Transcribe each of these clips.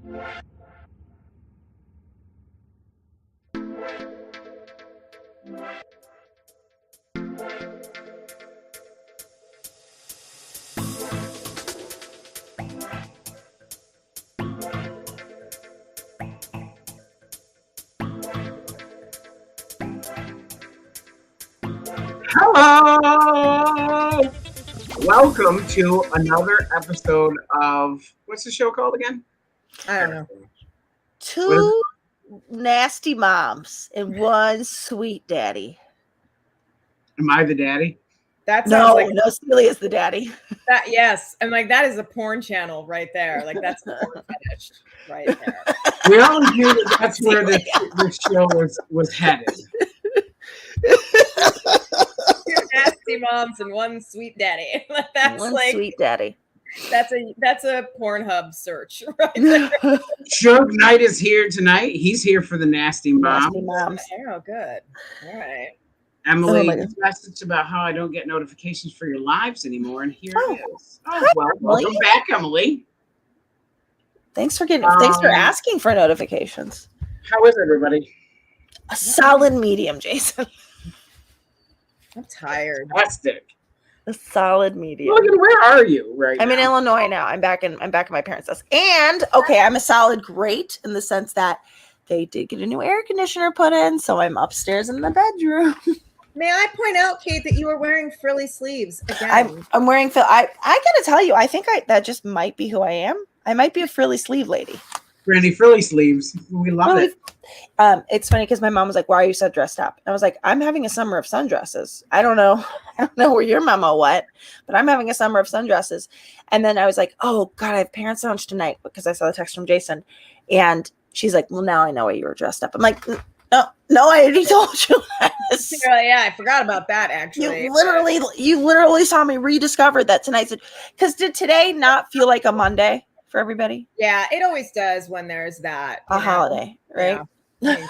Hello! Welcome to another episode of, what's the show called again? I don't know. Two nasty moms and one sweet daddy. Am I the daddy? That sounds No, Celia's the daddy. that. Yes, and like that is a porn channel right there. Like that's the porn fetish right there. We all knew that that's where this show was headed. Two nasty moms and one sweet daddy. That's one like sweet daddy. that's a Pornhub search right there. Suge Knight is here tonight. He's here for the nasty mom. Nasty moms. Oh, good. All right. Emily messaged about how I don't get notifications for your lives anymore, and here it is. Oh, Hi, well, Emily. welcome back, Emily. Thanks for asking for notifications. How is everybody? A solid medium, Jason. I'm tired. Fantastic. A solid medium. Logan, where are you right I'm now? in Illinois now. I'm back at my parents' house. And okay, I'm a solid great in the sense that they did get a new air conditioner put in, so I'm upstairs in the bedroom. May I point out, Kate, that you are wearing frilly sleeves again? I'm wearing I gotta tell you, I think that just might be who I am. I might be a frilly sleeve lady. Brandy frilly sleeves. We love it. It's funny because my mom was like, "Why are you so dressed up?" And I was like, "I'm having a summer of sundresses. I don't know where your mama went, but I'm having a summer of sundresses." And then I was like, "Oh God, I have parents' lunch tonight," because I saw the text from Jason, and she's like, "Well, now I know why you were dressed up." I'm like, "No, I already told you." Yeah, I forgot about that. Actually, You literally saw me rediscover that tonight. Because did today not feel like a Monday for everybody? Yeah, it always does when there's that holiday, right? Yeah.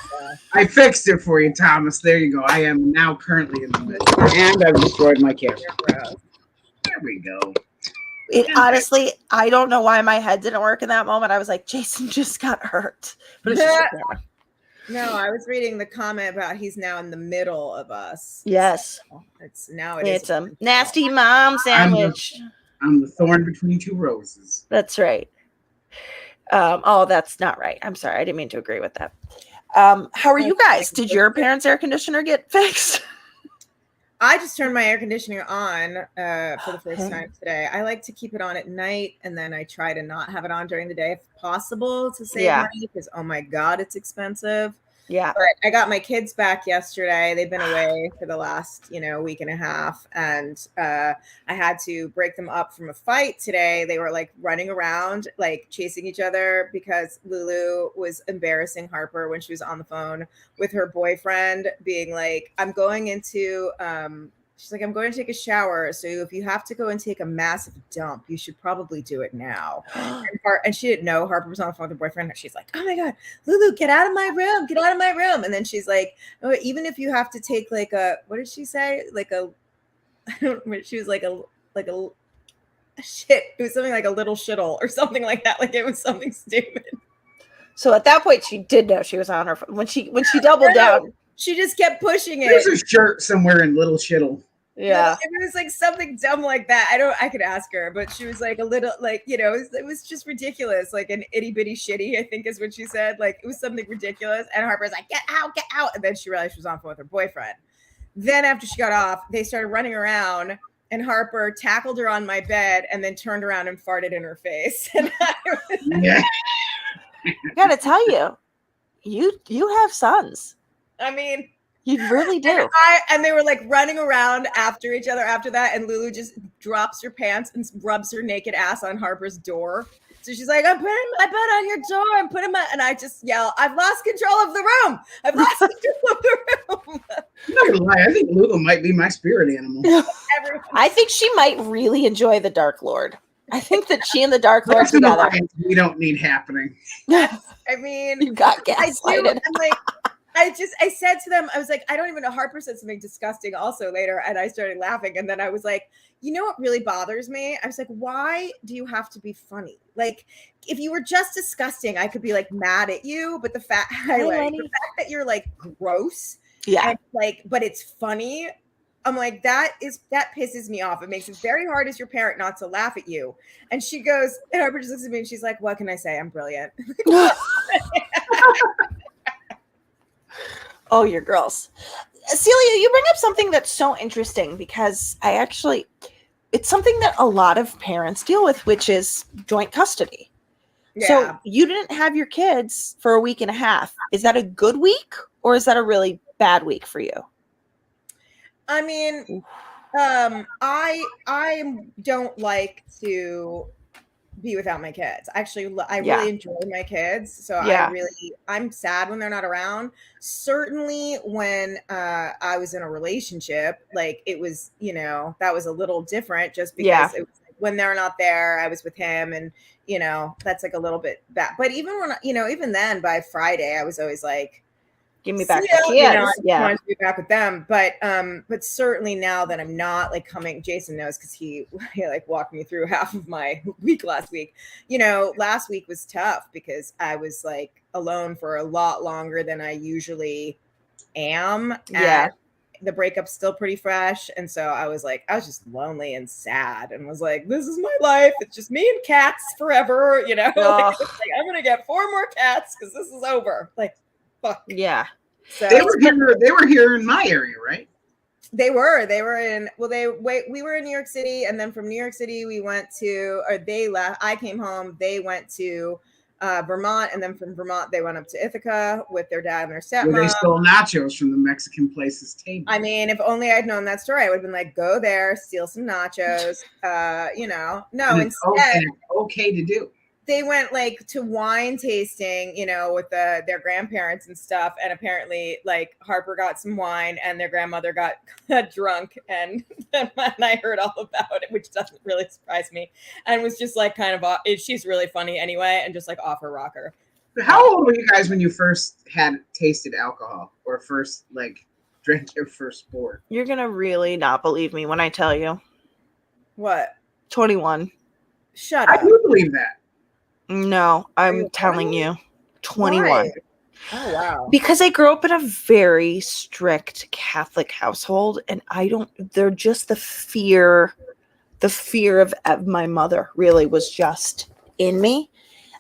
I fixed it for you, Thomas. There you go. I am now currently in the middle, and I've destroyed my camera. There we go. Honestly, I don't know why my head didn't work in that moment. I was like, Jason just got hurt. But it's just no, I was reading the comment about he's now in the middle of us. Yes. So it's a nasty mom sandwich. I'm the thorn between two roses. That's right. That's not right. I'm sorry. I didn't mean to agree with that. How are you guys? Did your parents' air conditioner get fixed? I just turned my air conditioner on for the first time today. I like to keep it on at night, and then I try to not have it on during the day if possible to save money because, oh my God, it's expensive. Yeah. But I got my kids back yesterday. They've been away for the last, week and a half. And I had to break them up from a fight today. They were like running around, like chasing each other because Lulu was embarrassing Harper when she was on the phone with her boyfriend being like, I'm going to take a shower. So if you have to go and take a massive dump, you should probably do it now. And she didn't know Harper was on the phone with her boyfriend. She's like, oh my God, Lulu, get out of my room. Get out of my room. And then she's like, oh, even if you have to take like what did she say? She was like a shit. It was something like a little shittle or something like that. Like it was something stupid. So at that point, she did know she was on her phone. When she doubled down. She just kept pushing it. There's a shirt somewhere in Little Shittle. Yeah. It was like something dumb like that. I could ask her, but she was like a little like, it was just ridiculous. Like an itty bitty shitty, I think is what she said. Like it was something ridiculous. And Harper's like, get out. And then she realized she was on the phone with her boyfriend. Then after she got off, they started running around and Harper tackled her on my bed and then turned around and farted in her face. And Yeah. I gotta tell you, you have sons. I mean, you really do. And they were like running around after each other after that. And Lulu just drops her pants and rubs her naked ass on Harper's door. So she's like, I'm putting my butt on your door. And I just yell, I've lost control of the room. I've lost control of the room. I'm not gonna lie. I think Lulu might be my spirit animal. I think she might really enjoy the Dark Lord. I think that she and the Dark Lord together. We don't need happening. I mean, You got gaslighted. I'm like, I said to them, I was like, I don't even know. Harper said something disgusting also later. And I started laughing. And then I was like, you know what really bothers me? I was like, why do you have to be funny? Like, if you were just disgusting, I could be like mad at you. But the fact that you're like gross, and like, but it's funny. I'm like, that pisses me off. It makes it very hard as your parent not to laugh at you. And she goes, and Harper just looks at me and she's like, what can I say? I'm brilliant. Oh, you're girls. Celia, you bring up something that's so interesting because it's something that a lot of parents deal with, which is joint custody. Yeah. So you didn't have your kids for a week and a half. Is that a good week or is that a really bad week for you? I mean, I don't like to be without my kids. Actually, I really enjoy my kids. So I'm sad when they're not around. Certainly when I was in a relationship, like it was, that was a little different just because it was like when they're not there, I was with him and, that's like a little bit bad. But even when, even then by Friday, I was always like, give me back the kids. I wanted to be back with them. But certainly now that I'm not like coming, Jason knows because he like walked me through half of my week last week. Last week was tough because I was like alone for a lot longer than I usually am. And the breakup's still pretty fresh. And so I was just lonely and sad and was like, this is my life. It's just me and cats forever. Like, I'm going to get 4 more cats because this is over. Like, fuck. Yeah. So they were here in my area, right? They were in, we were in New York City, and then from New York City we went to, or they left, I came home, they went to Vermont, and then from Vermont they went up to Ithaca with their dad and their stepmom. Where they stole nachos from the Mexican place's table. I mean, if only I'd known that story, I would have been like, go there, steal some nachos, no, instead okay to do. They went like to wine tasting, with their grandparents and stuff. And apparently like Harper got some wine and their grandmother got drunk. And I heard all about it, which doesn't really surprise me. And was just like kind of, she's really funny anyway. And just like off her rocker. How old were you guys when you first had tasted alcohol or first like drank your first sport? You're going to really not believe me when I tell you. What? 21. Shut up. I do believe that. No, I'm telling you, 21. Why? Oh, wow. Because I grew up in a very strict Catholic household, and they're just the fear of my mother really was just in me.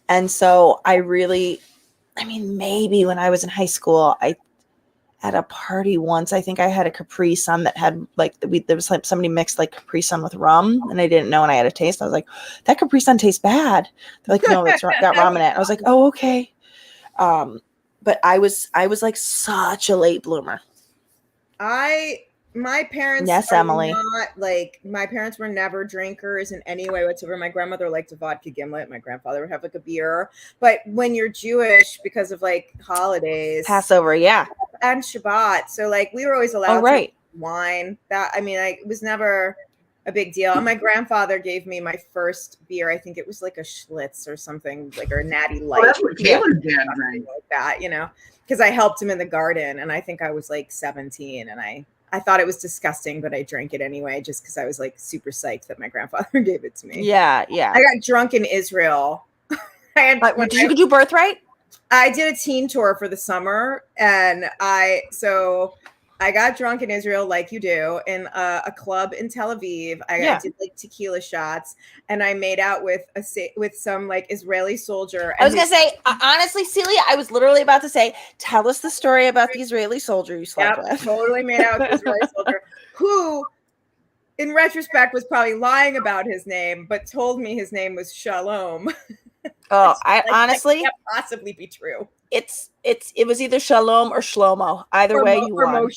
And so maybe when I was in high school, at a party once, I think I had a Capri Sun that had there was like somebody mixed like Capri Sun with rum, and I didn't know, and I had a taste. I was like, that Capri Sun tastes bad. They're like, no, it's got rum in it. I was like, oh, okay. But I was like such a late bloomer. My parents, yes, Emily. My parents were never drinkers in any way whatsoever. My grandmother liked a vodka gimlet. My grandfather would have like a beer. But when you're Jewish, because of like holidays, Passover, and Shabbat, so like we were always allowed to wine. It was never a big deal. And my grandfather gave me my first beer. I think it was like a Schlitz or something, like or a Natty Light. Oh, that's what Taylor's dad drank. Like that, because I helped him in the garden, and I think I was like 17, and I thought it was disgusting, but I drank it anyway, just because I was like super psyched that my grandfather gave it to me. Yeah. I got drunk in Israel. Did you do Birthright? I did a teen tour for the summer, and I got drunk in Israel like you do in a club in Tel Aviv. I did like tequila shots, and I made out with some like Israeli soldier. I was gonna say, honestly, Celia, I was literally about to say, tell us the story about the Israeli soldier you slept with. Totally made out with the Israeli soldier who, in retrospect, was probably lying about his name, but told me his name was Shalom. Oh, honestly, that can't possibly be true. It was either Shalom or Shlomo. Either way, you won.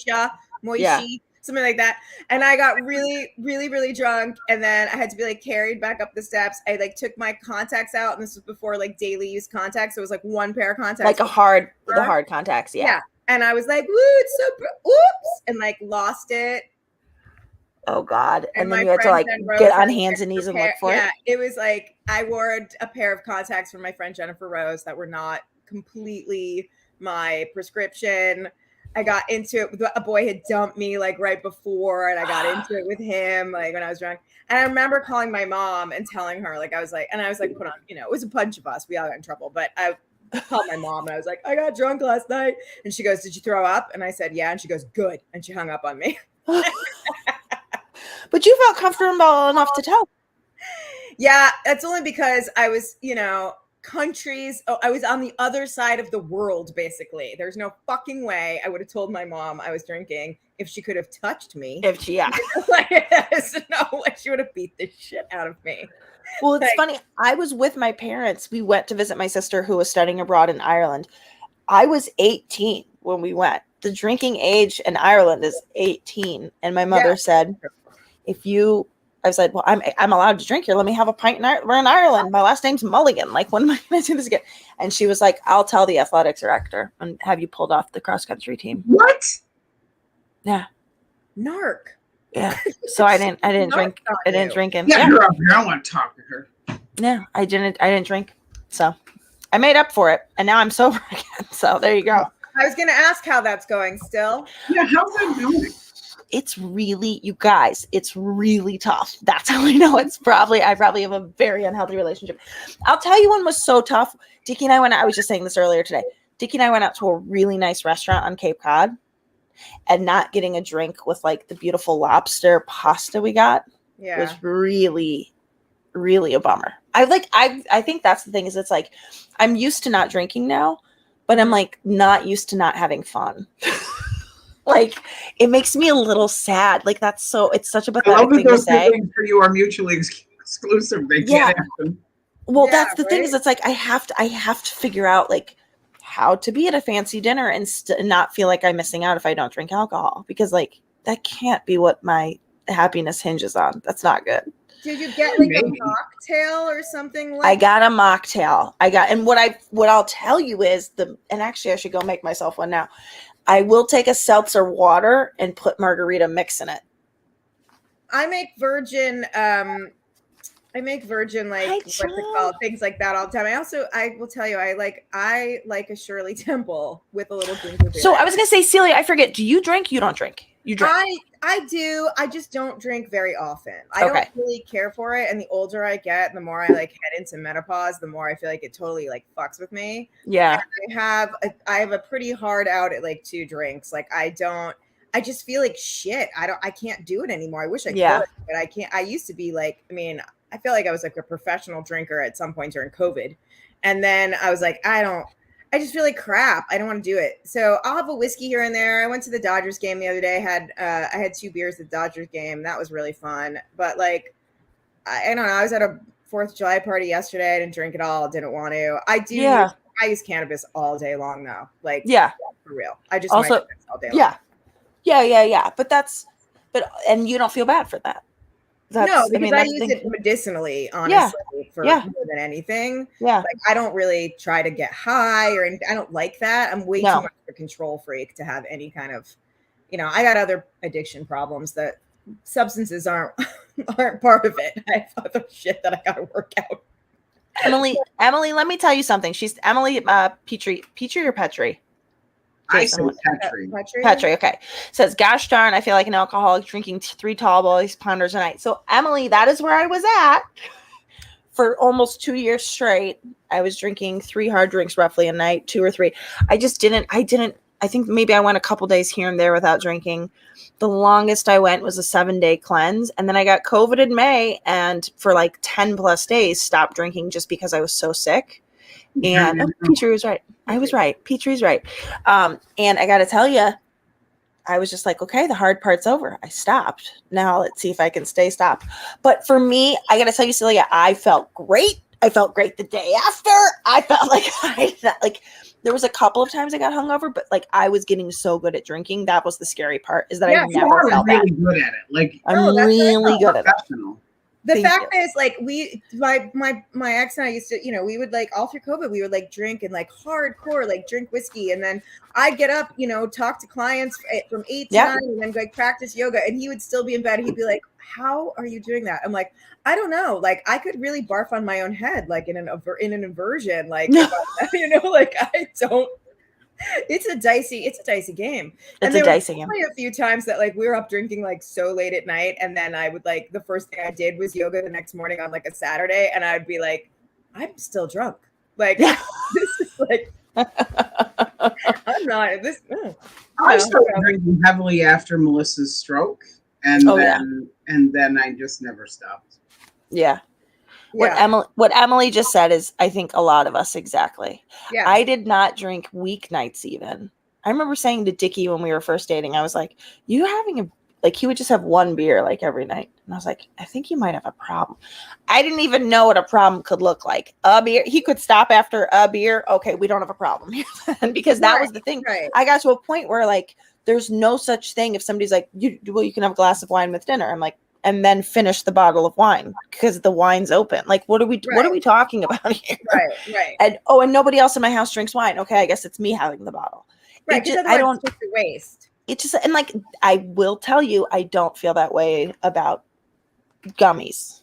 Moishi, something like that. And I got really, really, really drunk, and then I had to be like carried back up the steps. I like took my contacts out, and this was before like daily use contacts. So it was like one pair of contacts, like the hard contacts. Yeah. And I was like, "Woo, it's so oops," and like lost it. Oh God! And then you had to like get on hands and knees and look for it. Yeah, it was like I wore a pair of contacts from my friend Jennifer Rose that were not completely my prescription. I got into it. A boy had dumped me like right before, and I got into it with him like when I was drunk. And I remember calling my mom and telling her, like, I was like put on, it was a bunch of us. We all got in trouble, but I called my mom and I was like, I got drunk last night. And she goes, did you throw up? And I said, yeah. And she goes, good. And she hung up on me. But you felt comfortable enough to tell. Yeah, that's only because I was, I was on the other side of the world, basically. There's no fucking way I would have told my mom I was drinking if she could have touched me. There's no way she would have beat the shit out of me. Well, it's funny. I was with my parents. We went to visit my sister who was studying abroad in Ireland. I was 18 when we went. The drinking age in Ireland is 18. And my mother said, I said, well, I'm allowed to drink here. Let me have a pint. We're in Ireland. My last name's Mulligan. Like, when am I going to do this again? And she was like, I'll tell the athletics director and have you pulled off the cross country team. What? Yeah. Narc. Yeah. So I didn't drink. I didn't drink. And yeah, her up here. I want to talk to her. Yeah, I didn't drink. So I made up for it. And now I'm sober again. So there you go. I was going to ask how that's going still. Yeah. How's that going? It's really, you guys, it's really tough. That's how I know I probably have a very unhealthy relationship. I'll tell you one was so tough. Dickie and I was just saying this earlier today. Dickie and I went out to a really nice restaurant on Cape Cod and not getting a drink with like the beautiful lobster pasta we got was really, really a bummer. I think that's the thing is it's like, I'm used to not drinking now, but I'm like not used to not having fun. Like, it makes me a little sad. Like, it's such a pathetic thing to say. For you are mutually exclusive. They can't happen. Well, that's the thing is, it's like I have to figure out like how to be at a fancy dinner and not feel like I'm missing out if I don't drink alcohol, because like that can't be what my happiness hinges on. That's not good. Did you get like a mocktail or something like I got a mocktail. And what I'll tell you is and actually I should go make myself one now. I will take a seltzer water and put margarita mix in it. I make virgin like what's it called? Things like that all the time. I will tell you, I like a Shirley Temple with a little ginger beer. So I was gonna say, Celia, I forget. Do you drink? You don't drink. You drink. I do. I just don't drink very often. I don't really care for it. And the older I get, the more I like head into menopause, the more I feel like it totally like fucks with me. Yeah. And I have a pretty hard out at like 2 drinks. Like I just feel like shit. I can't do it anymore. I wish I could, but I can't. I used to be like, I feel like I was like a professional drinker at some point during COVID. And then I was like, I just feel like crap. I don't want to do it. So I'll have a whiskey here and there. I went to the Dodgers game the other day. I had 2 beers at the Dodgers game. That was really fun. But like, I don't know. I was at a 4th of July party yesterday. I didn't drink at all. Didn't want to. I use cannabis all day long though. Like, for real. I just also all day long. Yeah. And you don't feel bad for that. No, because I use it medicinally, honestly, for more than anything. Yeah. Like, I don't really try to get high or anything. I don't like that. I'm way too much of a control freak to have any kind of, I got other addiction problems that substances aren't part of it. I have other shit that I got to work out. Emily, let me tell you something. She's Emily Petrie or Petrie? I said Petrie, okay. Says, gosh darn, I feel like an alcoholic drinking 3 tall boys pounders a night. So Emily, that is where I was at for almost 2 years straight. I was drinking 3 hard drinks roughly a night, 2 or 3. I think maybe I went a couple days here and there without drinking. The longest I went was a 7-day cleanse. And then I got COVID in May and for like 10 plus days stopped drinking just because I was so sick. And Petrie was right. I was right. Petrie's right. And I got to tell you, I was just like, okay, the hard part's over. I stopped. Now let's see if I can stay stopped. But for me, I got to tell you, Celia, I felt great. I felt great the day after. I felt like there was a couple of times I got hungover, but like I was getting so good at drinking. That was the scary part, is that I never felt really that. Good at it. Like I'm really good at it. The fact is, like, my ex and I used to, we would like all through COVID, we would like drink and like hardcore, like drink whiskey. And then I'd get up, talk to clients from 8 to 9 and then like practice yoga. And he would still be in bed. He'd be like, how are you doing that? I'm like, I don't know. Like I could really barf on my own head, like in an aversion, like, like I don't. It's a dicey game. It's a dicey game. A few times that like we were up drinking like so late at night, and then I would like the first thing I did was yoga the next morning on like a Saturday, and I'd be like, I'm still drunk. Like this is like I'm not this. I started drinking heavily after Melissa's stroke, and then I just never stopped. Yeah. What Emily just said is, I think a lot of us exactly. Yeah. I did not drink weeknights even. I remember saying to Dickie when we were first dating, I was like, you having he would just have one beer like every night. And I was like, I think you might have a problem. I didn't even know what a problem could look like. A beer. He could stop after a beer. Okay, we don't have a problem. Because that was the thing. Right. I got to a point where like, there's no such thing. If somebody's like, you can have a glass of wine with dinner. I'm like, and then finish the bottle of wine because the wine's open. Like, what are we talking about here? Right. And nobody else in my house drinks wine. Okay, I guess it's me having the bottle. Right. Because I don't it's just a waste. It's just, and like, I will tell you, I don't feel that way about gummies.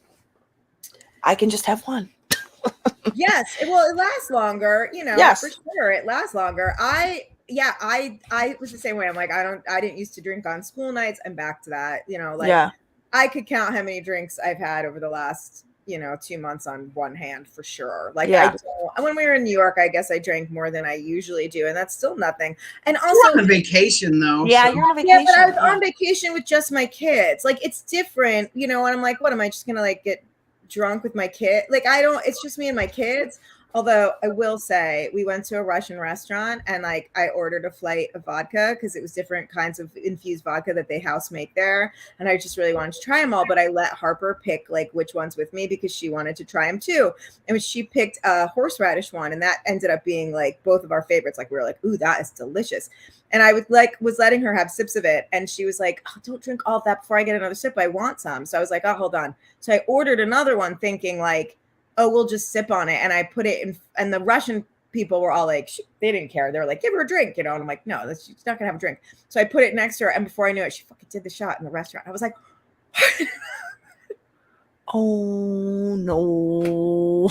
I can just have one. Yes. Well, it lasts longer, yes. For sure. It lasts longer. I was the same way. I'm like, I didn't used to drink on school nights. I'm back to that, I could count how many drinks I've had over the last, 2 months on one hand for sure. Like when we were in New York, I guess I drank more than I usually do, and that's still nothing. And also you're on a vacation though. Yeah, so. You're on a vacation. Yeah, but I was on vacation with just my kids. Like it's different, and I'm like, what am I just gonna like get drunk with my kid? Like it's just me and my kids. Although I will say we went to a Russian restaurant and like I ordered a flight of vodka because it was different kinds of infused vodka that they house make there. And I just really wanted to try them all. But I let Harper pick like which ones with me because she wanted to try them too. And she picked a horseradish one. And that ended up being like both of our favorites. Like we were like, ooh, that is delicious. And I was letting her have sips of it. And she was like, oh, don't drink all of that before I get another sip. I want some. So I was like, oh, hold on. So I ordered another one thinking like, oh, we'll just sip on it. And I put it in, and the Russian people were all like, they didn't care. They were like, give her a drink, And I'm like, no, she's not gonna have a drink. So I put it next to her. And before I knew it, she fucking did the shot in the restaurant. I was like, oh no.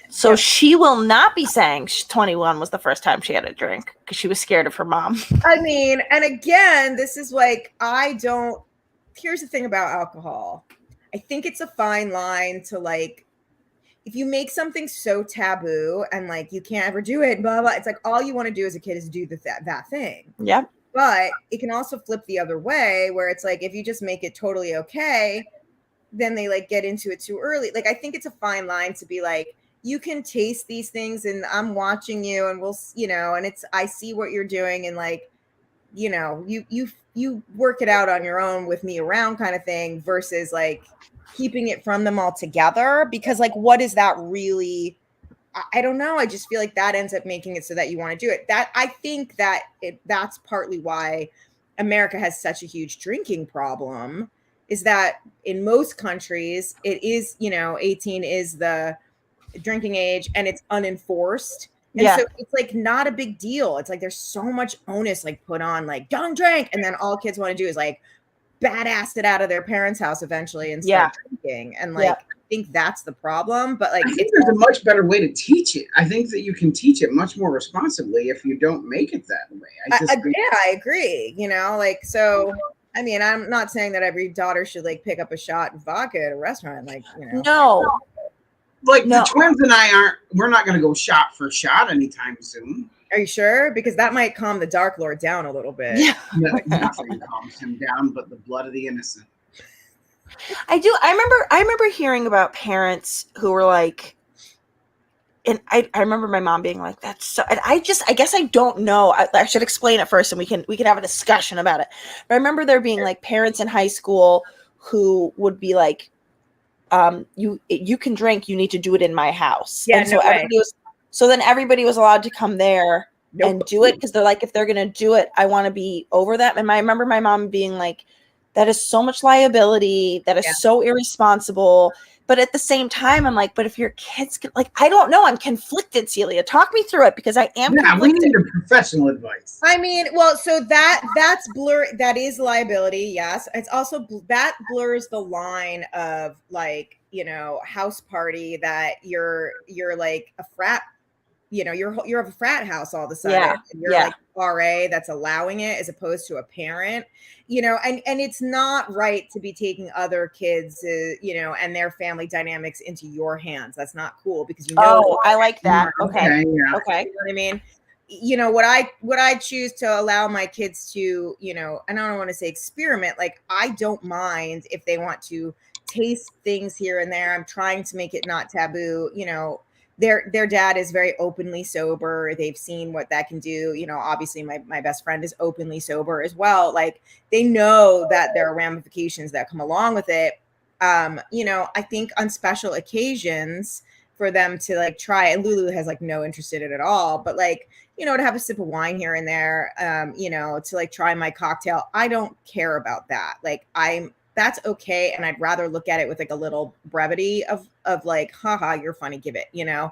So she will not be saying 21 was the first time she had a drink because she was scared of her mom. I mean, and again, this is like, here's the thing about alcohol. I think it's a fine line to like, if you make something so taboo and like you can't ever do it, blah, blah, it's like all you want to do as a kid is do that thing. Yep. But it can also flip the other way where it's like, if you just make it totally okay, then they like get into it too early. Like, I think it's a fine line to be like, you can taste these things and I'm watching you and we'll, and I see what you're doing. And like, you work it out on your own with me around kind of thing versus like keeping it from them altogether, because like, what is that really? I don't know. I just feel like that ends up making it so that you want to do it. That I think that that's partly why America has such a huge drinking problem, is that in most countries it is, 18 is the drinking age and it's unenforced. And so it's like not a big deal. It's like there's so much onus like put on like don't drink, and then all kids want to do is like badass it out of their parents' house eventually and start drinking. And like I think that's the problem. But like I think there's a much better way to teach it. I think that you can teach it much more responsibly if you don't make it that way. I agree. Like so. I mean, I'm not saying that every daughter should like pick up a shot of vodka at a restaurant. Like no. Like the twins and we're not going to go shot for shot anytime soon. Are you sure? Because that might calm the Dark Lord down a little bit. Yeah. Nothing calms him down but the blood of the innocent. I do. I remember hearing about parents who were like, and I remember my mom being like, that's so, and I guess I don't know. I should explain it first and we can have a discussion about it. But I remember there being like parents in high school who would be like, you can drink, you need to do it in my house. Yeah, and so then everybody was allowed to come there and do it, because they're like, if they're gonna do it, I want to be over that. And I remember my mom being like, that is so much liability, that is so irresponsible. But at the same time, I'm like, but if your kids can, like, I don't know, I'm conflicted, Celia. Talk me through it, because I am conflicted. We need a professional advice. I mean, well, so that's blur. That is liability. Yes. It's also, that blurs the line of like, house party that you're like a frat you know, you're a frat house all of a sudden. Yeah, And you're yeah. like RA that's allowing it as opposed to a parent, you know, and it's not right to be taking other kids, you know, and their family dynamics into your hands. That's not cool because you know. Oh, I like that. Okay. yeah. Okay. You know what I mean? You know, what I choose to allow my kids to, you know, and I don't want to say experiment, like I don't mind if they want to taste things here and there. I'm trying to make it not taboo, you know. Their dad is very openly sober. They've seen what that can do. You know, obviously my best friend is openly sober as well. Like they know that there are ramifications that come along with it. You know, I think on special occasions for them to like try, and Lulu has like no interest in it at all, but like, you know, to have a sip of wine here and there, you know, to like try my cocktail. I don't care about that. Like that's okay. And I'd rather look at it with like a little brevity of like, haha, you're funny, give it, you know,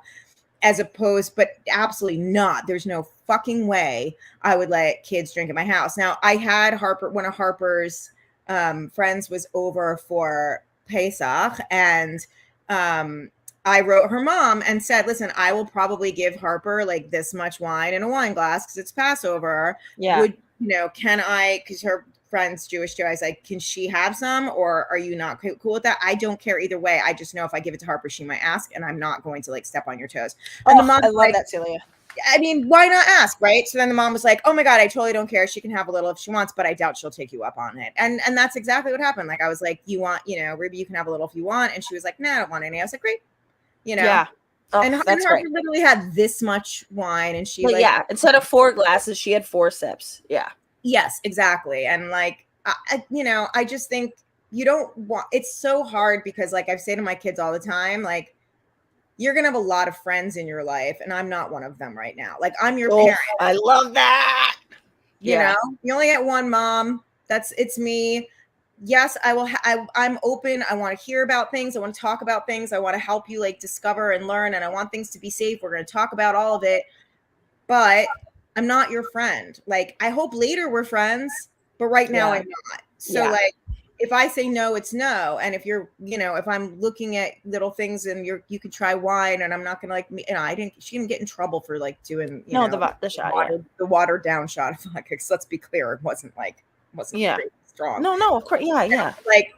as opposed, but absolutely not. There's no fucking way I would let kids drink at my house. Now I had one of Harper's friends was over for Pesach, and I wrote her mom and said, listen, I will probably give Harper like this much wine in a wine glass because it's Passover. Yeah. Would, you know, can I, because her friend's Jewish too, I was like, can she have some, or are you not cool with that? I don't care either way. I just know if I give it to Harper, she might ask, and I'm not going to like step on your toes. And the mom, I love that, Celia. I mean, why not ask, right? So then the mom was like, oh my God, I totally don't care. She can have a little if she wants, but I doubt she'll take you up on it. And that's exactly what happened. Like I was like, you want, you know, Ruby, you can have a little if you want. And she was like, nah, I don't want any. I was like, great. You know? Yeah. Oh, and that's Harper great. literally had this much wine, and she But yeah, instead of 4 glasses, she had 4 sips. Yeah. Yes, exactly. And like, you know, I just think you don't want, it's so hard because like I say to my kids all the time, like, you're going to have a lot of friends in your life, and I'm not one of them right now. Like I'm your parent. I love that. You know, you only get one mom. It's me. Yes, I will. I'm open. I want to hear about things. I want to talk about things. I want to help you like discover and learn. And I want things to be safe. We're going to talk about all of it, but I'm not your friend. Like, I hope later we're friends, but right now I'm not. So like, if I say no, it's no. And if you're, you know, if I'm looking at little things and you could try wine, and I'm not going to like, you know, she didn't get in trouble for like doing, you know, the shot, the watered down shot of vodka. Because let's be clear, it wasn't very strong. No, of course. Yeah. Like,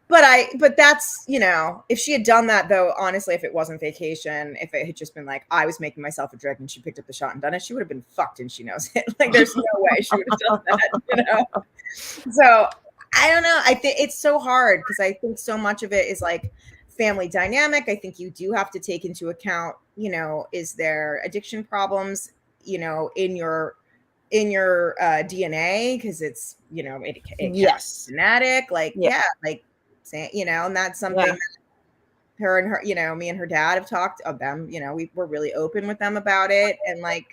but that's, you know, if she had done that though, honestly, if it wasn't vacation, if it had just been like, I was making myself a drink and she picked up the shot and done it, she would have been fucked, and she knows it. Like, there's no way she would have done that, you know? So I don't know. I think it's so hard because I think so much of it is like family dynamic. I think you do have to take into account, you know, is there addiction problems, you know, in your DNA, because it's, you know, it yes, genetic, like like saying, you know, and that's something that her and her, you know, me and her dad have talked of them. You know, we're really open with them about it, and like,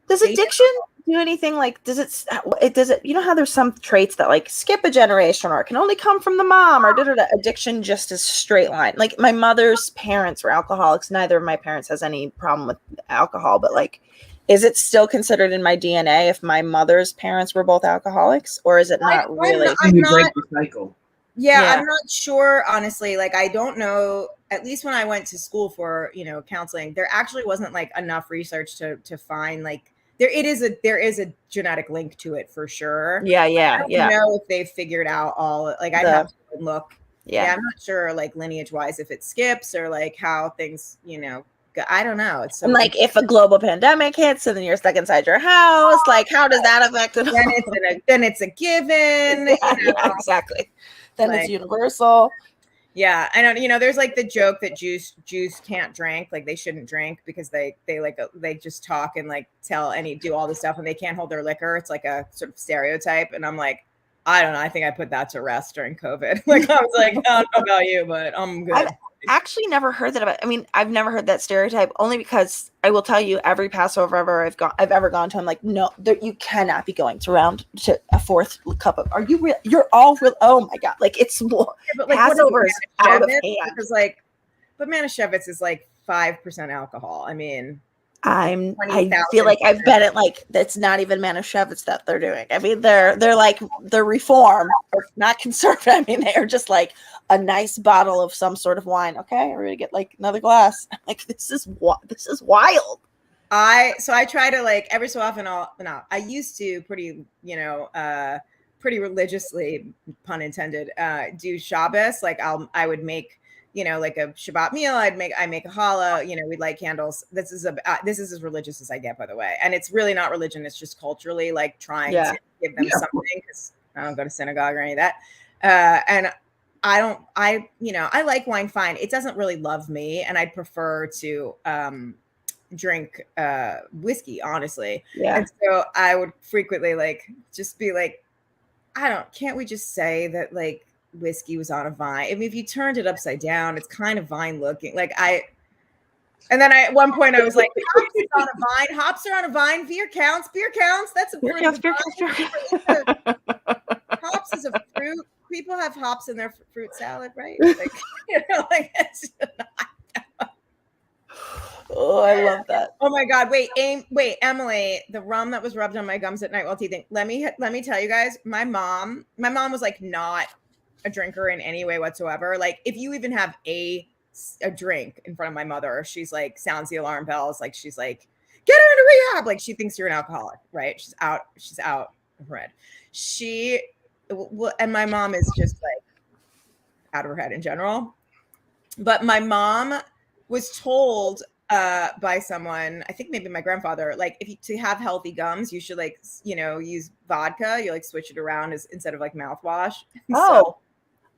does addiction do anything? Like, does it? You know how there's some traits that like skip a generation or can only come from the mom, or addiction just is straight line. Like my mother's parents were alcoholics. Neither of my parents has any problem with alcohol, but like, is it still considered in my DNA if my mother's parents were both alcoholics, or is it not really? You break the cycle. Yeah, I'm not sure, honestly. Like, I don't know. At least when I went to school for, you know, counseling, there actually wasn't like enough research to find like there is a genetic link to it for sure. Yeah. I don't know if they've figured out all, like, I'd have to look. Yeah, I'm not sure, like, lineage wise, if it skips or like how things, you know, I don't know. It's so like if a global pandemic hits and then you're stuck inside your house, like how does that affect it? Then it's a given. You know? Exactly. Then like, it's universal. Yeah, I don't. You know, there's like the joke that Jews can't drink, like they shouldn't drink because they just talk and like do all this stuff and they can't hold their liquor. It's like a sort of stereotype, and I'm like, I don't know. I think I put that to rest during COVID. Like I was like, I don't know about you, but I'm good. I've actually never heard that about. I mean, I've never heard that stereotype. Only because I will tell you, every Passover I've ever gone to, I'm like, no, you cannot be going to a fourth cup of. Are you real? You're all real. Oh my god! Like it's but like Passover is out of hand. Because like, but Manischewitz is like 5% alcohol. I mean. I feel like I've been at like that's not even Manischewitz that they're doing. I mean they're like the reform or not conservative. I mean they are just like a nice bottle of some sort of wine. Okay, we're gonna get like another glass. Like this is wild. I try to like every so often I used to pretty religiously, pun intended, do Shabbos. Like I would make, like a Shabbat meal. I make a challah, we'd light candles. This is as religious as I get, by the way. And it's really not religion. It's just culturally like trying to give them something, because I don't go to synagogue or any of that. And I like wine fine. It doesn't really love me. And I'd prefer to, drink whiskey, honestly. And so I would frequently like just be like, can't we just say that like whiskey was on a vine? I mean, if you turned it upside down, it's kind of vine looking. And then at one point I was like, hops is on a vine. Hops are on a vine. Beer counts. That's a fruit. Hops is a fruit. People have hops in their fruit salad, right? Like, it's Oh, I love that. Oh my God. Wait, Emily, the rum that was rubbed on my gums at night while teething. Let me tell you guys, my mom was like not a drinker in any way whatsoever. Like if you even have a drink in front of my mother, she's like sounds the alarm bells. Like she's like, get her into rehab. Like she thinks you're an alcoholic, right? She's out of her head. And my mom is just like out of her head in general. But my mom was told by someone, I think maybe my grandfather, like to have healthy gums, you should like, use vodka. You like switch it around instead of like mouthwash. Oh,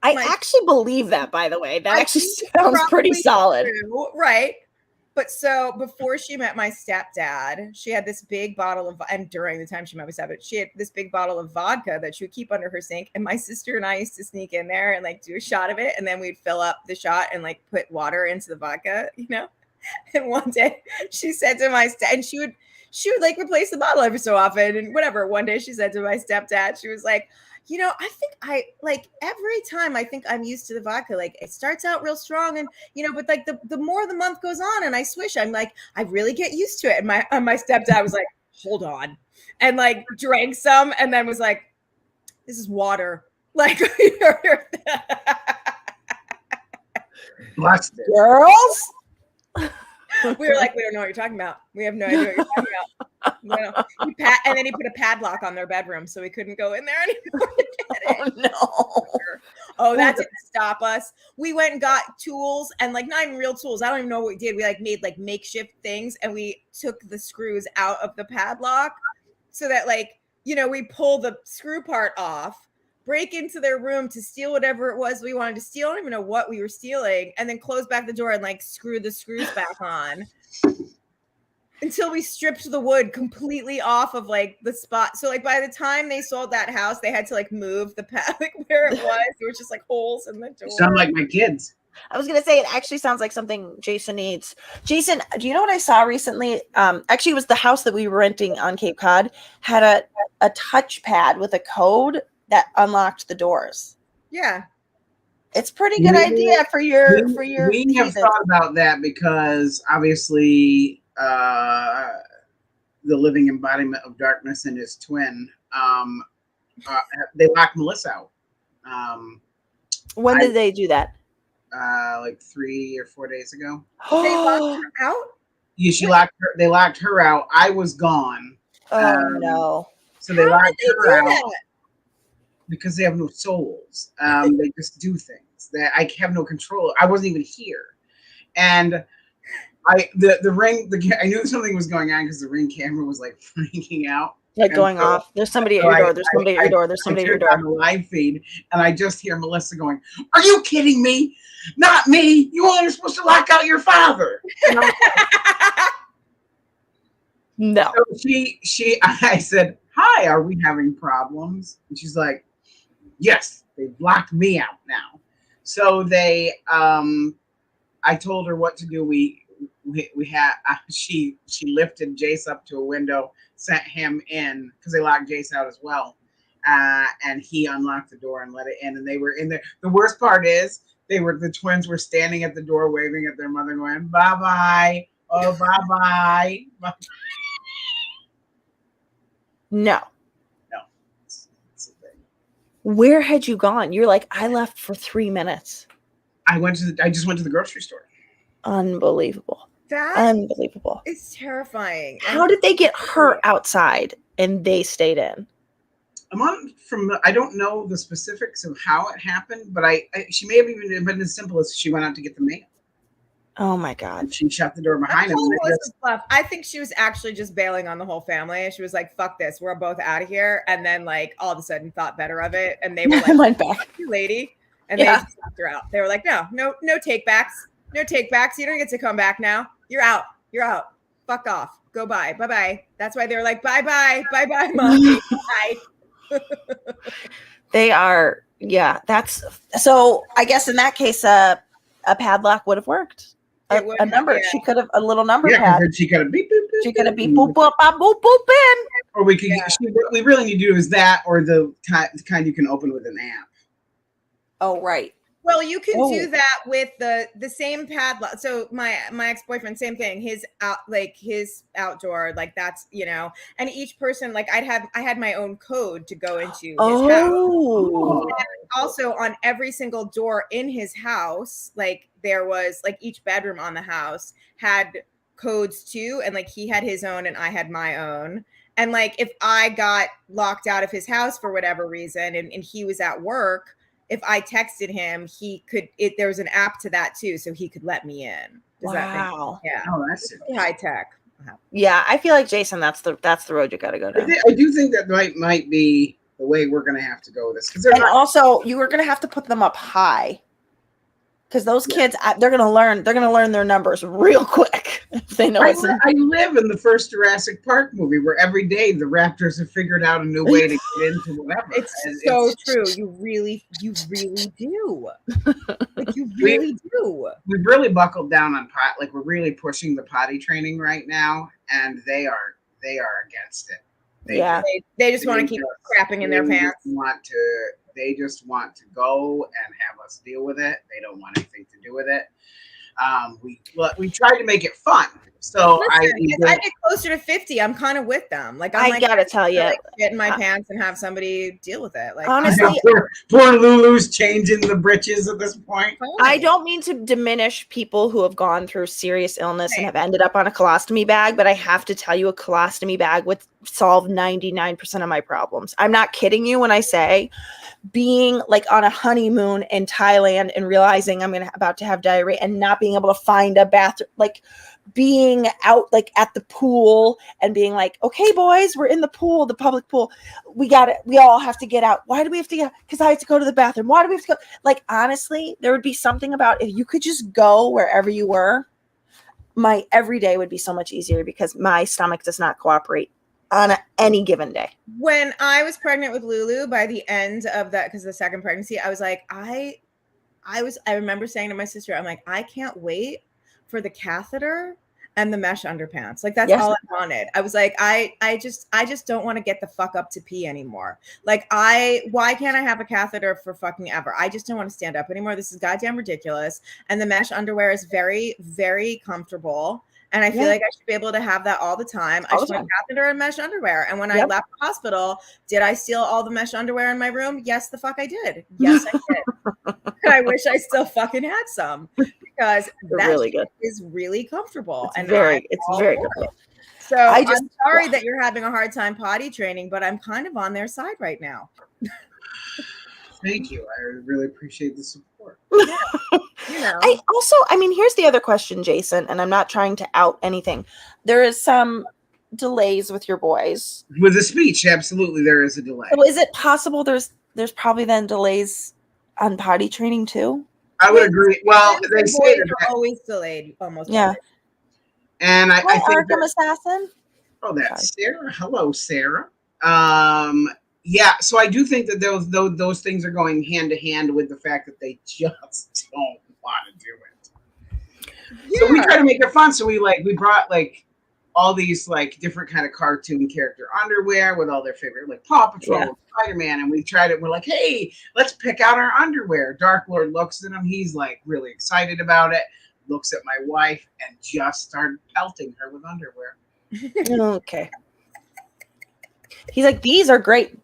I actually believe that, by the way. That actually sounds pretty solid. True, right. But so before she met my stepdad, she had this big bottle of, and during the time she met my stepdad, she had this big bottle of vodka that she would keep under her sink. And my sister and I used to sneak in there and like do a shot of it. And then we'd fill up the shot and like put water into the vodka, And one day she said to my and she would like replace the bottle every so often and whatever. One day she said to my stepdad, she was like, I think I like every time I think I'm used to the vodka, like it starts out real strong and, but like the more the month goes on and I swish, I'm like, I really get used to it. And my stepdad was like, hold on. And like drank some and then was like, this is water. Like, girls. We were like, we don't know what you're talking about. We have no idea what you're talking about. No. And then he put a padlock on their bedroom so we couldn't go in there anymore. Oh no. Oh, that didn't stop us. We went and got tools and like not even real tools. I don't even know what we did. We like made like makeshift things and we took the screws out of the padlock so that like, we pull the screw part off, break into their room to steal whatever it was we wanted to steal. I don't even know what we were stealing. And then close back the door and like screw the screws back on until we stripped the wood completely off of like the spot. So like by the time they sold that house, they had to like move the like where it was. There was just like holes in the door. Sound like my kids. I was going to say, it actually sounds like something Jason needs. Jason, do you know what I saw recently? Actually, it was the house that we were renting on Cape Cod had a touchpad with a code that unlocked the doors. Yeah. It's pretty good idea for your We have thought about that because obviously the living embodiment of darkness and his twin, they locked Melissa out. When did they do that? Like 3 or 4 days ago. They locked her out? Yeah, they locked her out. I was gone. Oh no. So they locked her out. Because they have no souls. They just do things that I have no control. I wasn't even here. And the ring, I knew something was going on because the Ring camera was like freaking out. Like going off. There's somebody at your door. There's somebody at your door. There's somebody at your door. On the live feed, and I just hear Melissa going, "Are you kidding me? Not me. You only are supposed to lock out your father." No. So I said, "Hi, are we having problems?" And she's like, "Yes, they've locked me out now." So I told her what to do. We had she lifted Jace up to a window, sent him in because they locked Jace out as well, and he unlocked the door and let it in, and they were in there. The worst part is the twins were standing at the door waving at their mother, going bye bye, oh bye bye. No. It's a thing. Where had you gone? You're like, I left for 3 minutes. I just went to the grocery store. Unbelievable. That Unbelievable. is terrifying. How did they get her outside and they stayed in? I don't know the specifics of how it happened, but she may have even been as simple as she went out to get the mail. Oh my God. And she shut the door behind him. I think she was actually just bailing on the whole family. She was like, fuck this, we're both out of here. And then like all of a sudden thought better of it. And they were like, went back. You lady. And they just knocked her out. They were like, no take backs. No take backs. You don't get to come back now. You're out. You're out. Fuck off. Go bye. Bye. That's why they were like, bye, mommy. Bye. They are, that's so I guess in that case, a padlock would have worked. A number, she could have a little number pad. She could have beep, boop, boop. She could have beep, boop, boop, boop, boop, boop, in. Or we could, what we really need to do is that, or the kind you can open with an app. Oh, right. Well, you can do that with the same padlock. So my ex-boyfriend, same thing. His outdoor, like that's, and each person, like I had my own code to go into his house. And also on every single door in his house, like there was like each bedroom on the house had codes too. And like he had his own and I had my own. And like if I got locked out of his house for whatever reason and he was at work, if I texted him, there was an app to that too, so he could let me in. Does that make sense? Yeah. Oh, that's high tech. Yeah, I feel like Jason, that's the road you got to go down. I do think that might be the way we're going to have to go with this. And also, you were going to have to put them up high. Because those kids, they're going to learn their numbers real quick. If they know I live in the first Jurassic Park movie where every day the raptors have figured out a new way to get into whatever. It's true. You really do. Like you really do. We've really buckled down on pot. Like we're really pushing the potty training right now, and they are against it. They just want to keep crapping in their pants. They just want to go and have us deal with it. They don't want anything to do with it. We tried to make it fun. So listen, as I get closer to 50, I'm kind of with them. Like I gotta tell you, get in my pants and have somebody deal with it. Like honestly, poor Lulu's changing the britches at this point. I don't mean to diminish people who have gone through serious illness and have ended up on a colostomy bag, but I have to tell you, a colostomy bag would solve 99% of my problems. I'm not kidding you when I say being like on a honeymoon in Thailand and realizing I'm about to have diarrhea and not being able to find a bathroom, like being out like at the pool and being like, okay, boys, we're in the pool, the public pool. We all have to get out. Why do we have to get out? Because I have to go to the bathroom. Why do we have to go? Like, honestly, there would be something about if you could just go wherever you were, my every day would be so much easier because my stomach does not cooperate on any given day. When I was pregnant with Lulu, by the end of that, because the second pregnancy, I was like, I remember saying to my sister, I'm like, I can't wait for the catheter and the mesh underpants. Like that's all I wanted. I was like, I just don't want to get the fuck up to pee anymore. Like why can't I have a catheter for fucking ever? I just don't want to stand up anymore. This is goddamn ridiculous. And the mesh underwear is very, very comfortable. And I feel like I should be able to have that all the time. I should have catheter and mesh underwear. And when I left the hospital, did I steal all the mesh underwear in my room? Yes, the fuck I did. Yes, I did. And I wish I still fucking had some because that really good. Is really comfortable. It's very good. So I'm sorry that you're having a hard time potty training, but I'm kind of on their side right now. Thank you. I really appreciate the support. Here's the other question, Jason, and I'm not trying to out anything. There is some delays with your boys. With the speech, absolutely, there is a delay. So is it possible there's probably then delays on potty training too? I would agree. Well, they say they're always delayed, almost. Yeah. Always. And I think Arkham Assassin. Oh, that's Sarah. Hello, Sarah. Yeah, so I do think that those things are going hand to hand with the fact that they just don't want to do it. Yeah. So we try to make it fun. So we brought like all these like different kind of cartoon character underwear with all their favorite like Paw Patrol, Spider-Man, and we're like, hey, let's pick out our underwear. Dark Lord looks at him. He's like really excited about it. Looks at my wife and just started pelting her with underwear. Okay. He's like, these are great.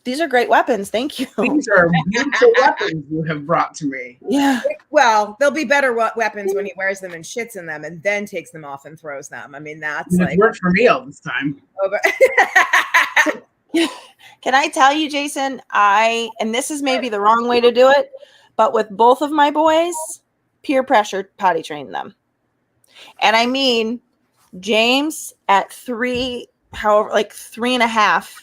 These are great weapons. Thank you. These are beautiful weapons you have brought to me. Yeah. Well, they'll be better weapons when he wears them and shits in them and then takes them off and throws them. I mean, that's It worked for me all this time. over. Can I tell you, Jason, and this is maybe the wrong way to do it, but with both of my boys, peer pressure potty trained them. And I mean, James at 3.5,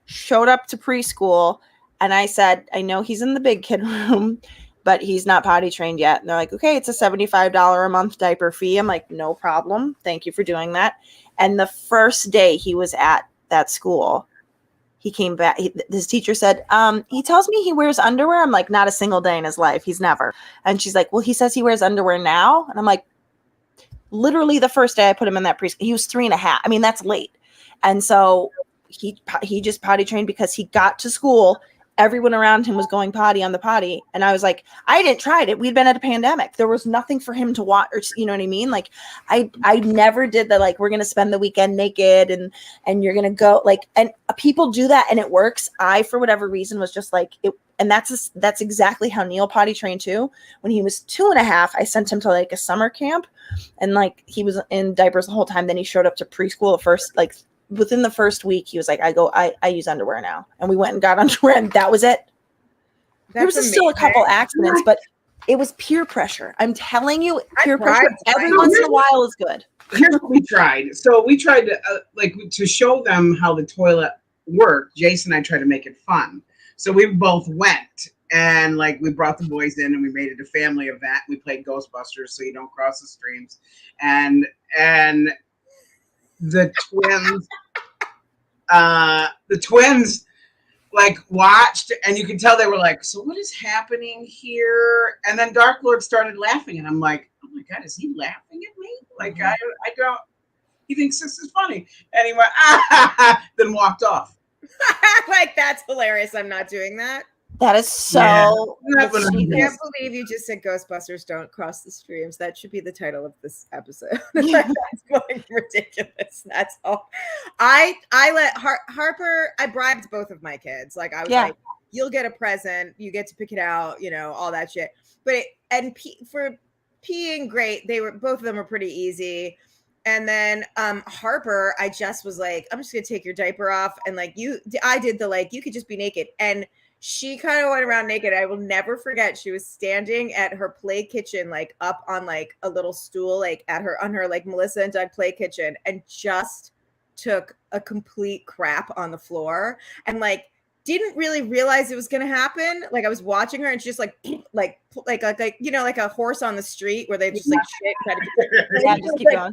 showed up to preschool, and I said, I know he's in the big kid room, but he's not potty trained yet. And they're like, okay, it's a $75 a month diaper fee. I'm like, no problem. Thank you for doing that. And the first day he was at that school, he came back. His teacher said, he tells me he wears underwear. I'm like, not a single day in his life. He's never. And she's like, well, he says he wears underwear now. And I'm like, literally the first day I put him in that preschool, he was 3.5. I mean, that's late. And so he just potty trained because he got to school. Everyone around him was going potty on the potty. And I was like, I didn't try it. We'd been at a pandemic. There was nothing for him to watch, or, you know what I mean? Like I never did the, like, we're going to spend the weekend naked and you're going to go, like, and people do that and it works. I, for whatever reason, was just like it. And that's exactly how Neil potty trained too. When he was 2.5, I sent him to like a summer camp, and like he was in diapers the whole time. Then he showed up to preschool within the first week, he was like, I use underwear now. And we went and got underwear, and that was it. There was still a couple accidents, but it was peer pressure. I'm telling you, peer pressure every once in a while is good. Here's what we tried. So we tried to to show them how the toilet worked. Jason and I tried to make it fun. So we both went, and like we brought the boys in and we made it a family event. We played Ghostbusters, so you don't cross the streams. And the twins like watched, and you could tell they were like, so what is happening here? And then Dark Lord started laughing, and I'm like, oh my God, is he laughing at me? Like, I don't, he thinks this is funny. And he went, then walked off. Like, that's hilarious. I'm not doing that. That is so. I can't believe you just said Ghostbusters don't cross the streams. That should be the title of this episode. Like, that's going ridiculous. That's all. I let Harper. I bribed both of my kids. Like, I was like, "You'll get a present. You get to pick it out. You know, all that shit." But for peeing, great. Both of them were pretty easy. And then Harper, I just was like, "I'm just gonna take your diaper off," and like I did the like, you could just be naked, and she kind of went around naked. I will never forget. She was standing at her play kitchen, like up on like a little stool, like on her like Melissa and Doug play kitchen, and just took a complete crap on the floor, and like didn't really realize it was going to happen. Like I was watching her, and she's just like you know, like a horse on the street where they just like shit. Just keep going.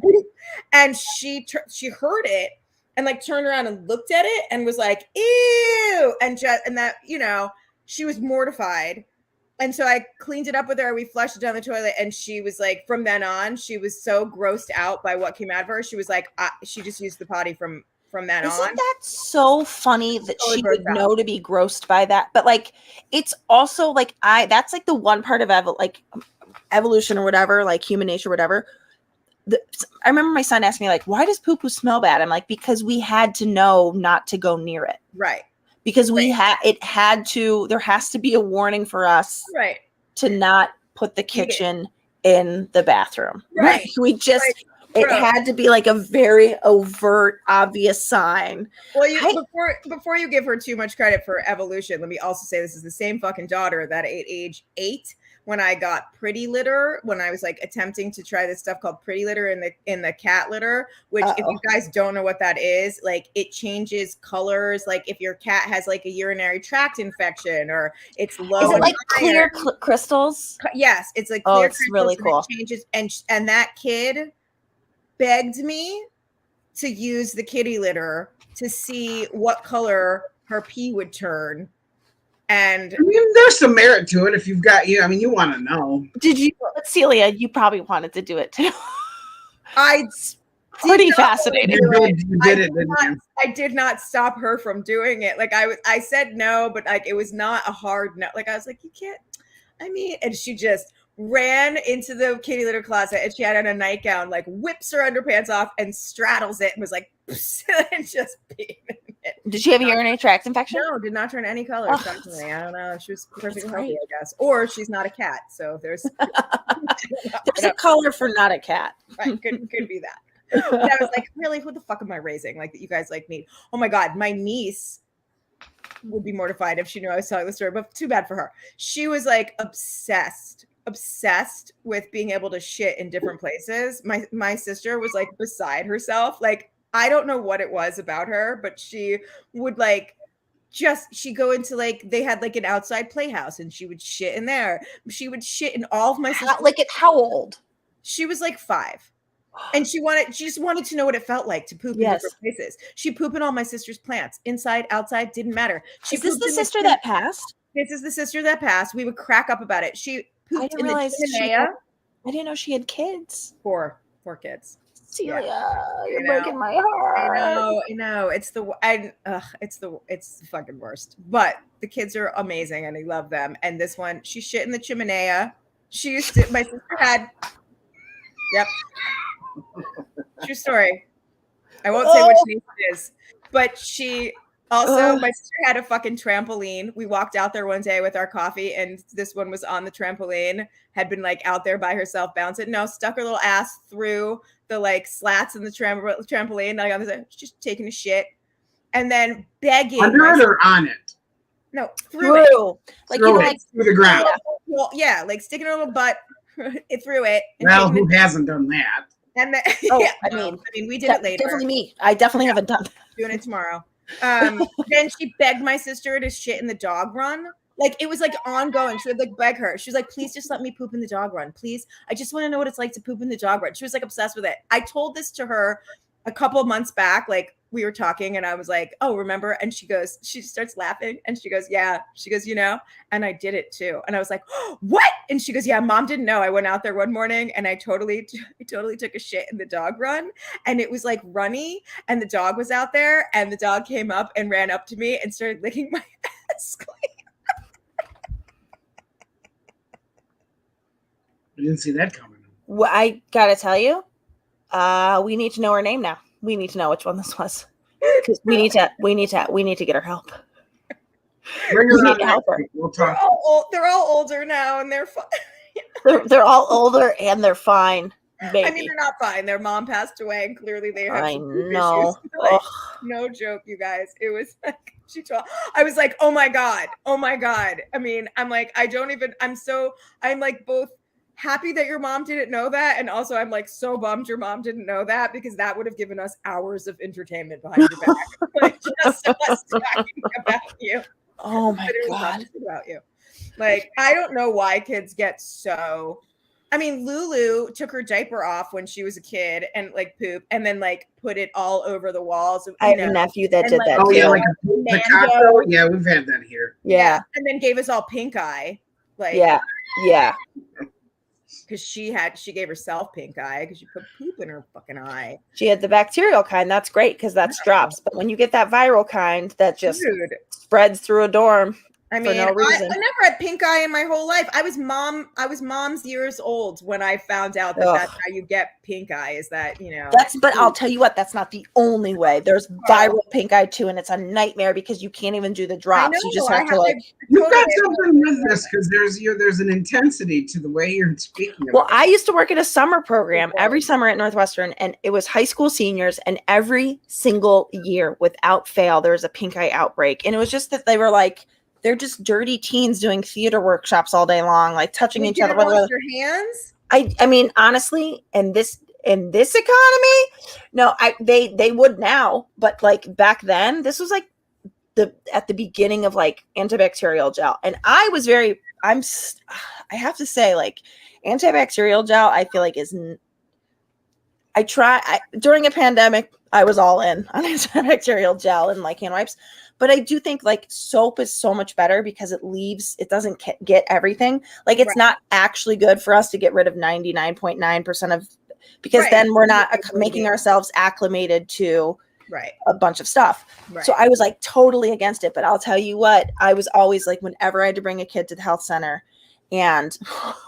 And she heard it. And like turned around and looked at it and was like, ew. And that, you know, she was mortified. And so I cleaned it up with her. We flushed it down the toilet. And she was like, from then on, she was so grossed out by what came out of her. She was like, she just used the potty from then on. Isn't that so funny that she would know to be grossed by that? But like, it's also like, that's like the one part of evolution or whatever, like human nature, whatever. I remember my son asked me, like, why does poo-poo smell bad? I'm like, because we had to know not to go near it. Right. Because there has to be a warning for us to not put the kitchen in the bathroom. Right. We just, it had to be like a very overt, obvious sign. Well, before you give her too much credit for evolution, let me also say this is the same fucking daughter that at age 8, when I got Pretty Litter, when I was like attempting to try this stuff called Pretty Litter in the cat litter, which if you guys don't know what that is, like it changes colors. Like if your cat has like a urinary tract infection or it's low. Is it like clear crystals? Yes, it's like clear it's really cool. It changes, and that kid begged me to use the kitty litter to see what color her pee would turn. And I mean, there's some merit to it if you've got you want to know. Did you, Celia? You probably wanted to do it too. It's pretty fascinating. I did not stop her from doing it. Like I said no, but like it was not a hard no. Like I was like, you can't. I mean, and she just ran into the kitty litter closet, and she had on a nightgown, like whips her underpants off and straddles it and was like, and just peed. Did she have a urinary tract infection? No, did not turn any color. Oh, Shockingly, I don't know. She was perfectly great. healthy, I guess. Or she's not a cat. So there's There's a color for not a cat. right, could be that. But I was like, really, who the fuck am I raising? Like that you guys like me. Oh my God, my niece would be mortified if she knew I was telling the story, but too bad for her. She was like obsessed with being able to shit in different places. My sister was like beside herself. Like, I don't know what it was about her, but she would like she'd go into like, they had like an outside playhouse and she would shit in there. She would shit in all of my sister's. Like, how old? She was like 5. And she just wanted to know what it felt like to poop in different places. She pooped in all my sister's plants, inside, outside, didn't matter. Is this the sister that passed? This is the sister that passed. We would crack up about it. She pooped in the chimenea. I didn't know she had kids. 4 kids. Celia, you're breaking my heart. I know. It's the fucking worst. But the kids are amazing and I love them. And this one, she shit in the chimenea. My sister had. Yep. True story. I won't say which niece it is, but she also, my sister had a fucking trampoline. We walked out there one day with our coffee, and this one was on the trampoline, had been like out there by herself bouncing. No, stuck her little ass through the like slats in the trampoline. Like I was like, just taking a shit, and then begging. Under it or on it? No, through it. Like through, like through the ground. Well, yeah, like sticking her little butt through it. Well, who hasn't done that? And then, I mean, we did it later. Definitely me. I definitely haven't done that. Doing it tomorrow. Then she begged my sister to shit in the dog run. Like it was like ongoing. She would like beg her. She was like, please just let me poop in the dog run. Please. I just want to know what it's like to poop in the dog run. She was like obsessed with it. I told this to her a couple of months back. Like we were talking and I was like, oh, remember? And she starts laughing and she goes, yeah. She goes, you know, and I did it too. And I was like, oh, what? And she goes, yeah, Mom didn't know. I went out there one morning and I totally took a shit in the dog run and it was like runny and the dog was out there and the dog came up and ran up to me and started licking my ass clean. I didn't see that coming. Well, I gotta tell you, we need to know her name now. We need to know which one this was because we need to get her help. Bring her on. Help her. We'll talk. They're all older now, and they're fine. they're all older and they're fine. Baby. I mean, they're not fine. Their mom passed away, and clearly they have some know. issues. Like, no joke, you guys. It was like I was like, oh my god. I mean, I'm like, I'm like both happy that your mom didn't know that, and also I'm like so bummed your mom didn't know that because that would have given us hours of entertainment behind your back, like just us talking about you. Oh my god, about you. Like I don't know why kids get so. I mean, Lulu took her diaper off when she was a kid and like poop, and then like put it all over the walls. I have a nephew that did that. Oh yeah, like a Picasso. Yeah, we've had that here. Yeah, and then gave us all pink eye. Like yeah. Because she gave herself pink eye because she put poop in her fucking eye. She had the bacterial kind. That's great because that's drops. But when you get that viral kind that just spreads through a dorm, I mean, for no reason. I never had pink eye in my whole life. I was mom's years old when I found out that that's how you get pink eye. Is that, you know? But I'll tell you what, that's not the only way. There's viral pink eye too, and it's a nightmare because you can't even do the drops. You just have to like. You've got something with this because there's an intensity to the way you're speaking. Well, I used to work at a summer program every summer at Northwestern, and it was high school seniors, and every single year, without fail, there was a pink eye outbreak, and it was just that they were like. They're just dirty teens doing theater workshops all day long, like touching each other. Wash your hands? I mean, honestly, in this economy, no, they would now, but like back then, this was like at the beginning of like antibacterial gel, and I have to say, like antibacterial gel, I feel like during a pandemic, I was all in on antibacterial gel and like hand wipes. But I do think like soap is so much better because it doesn't get everything. Like it's not actually good for us to get rid of 99.9% of, because then we're not making ourselves acclimated to a bunch of stuff. Right. So I was like totally against it. But I'll tell you what, I was always like, whenever I had to bring a kid to the health center And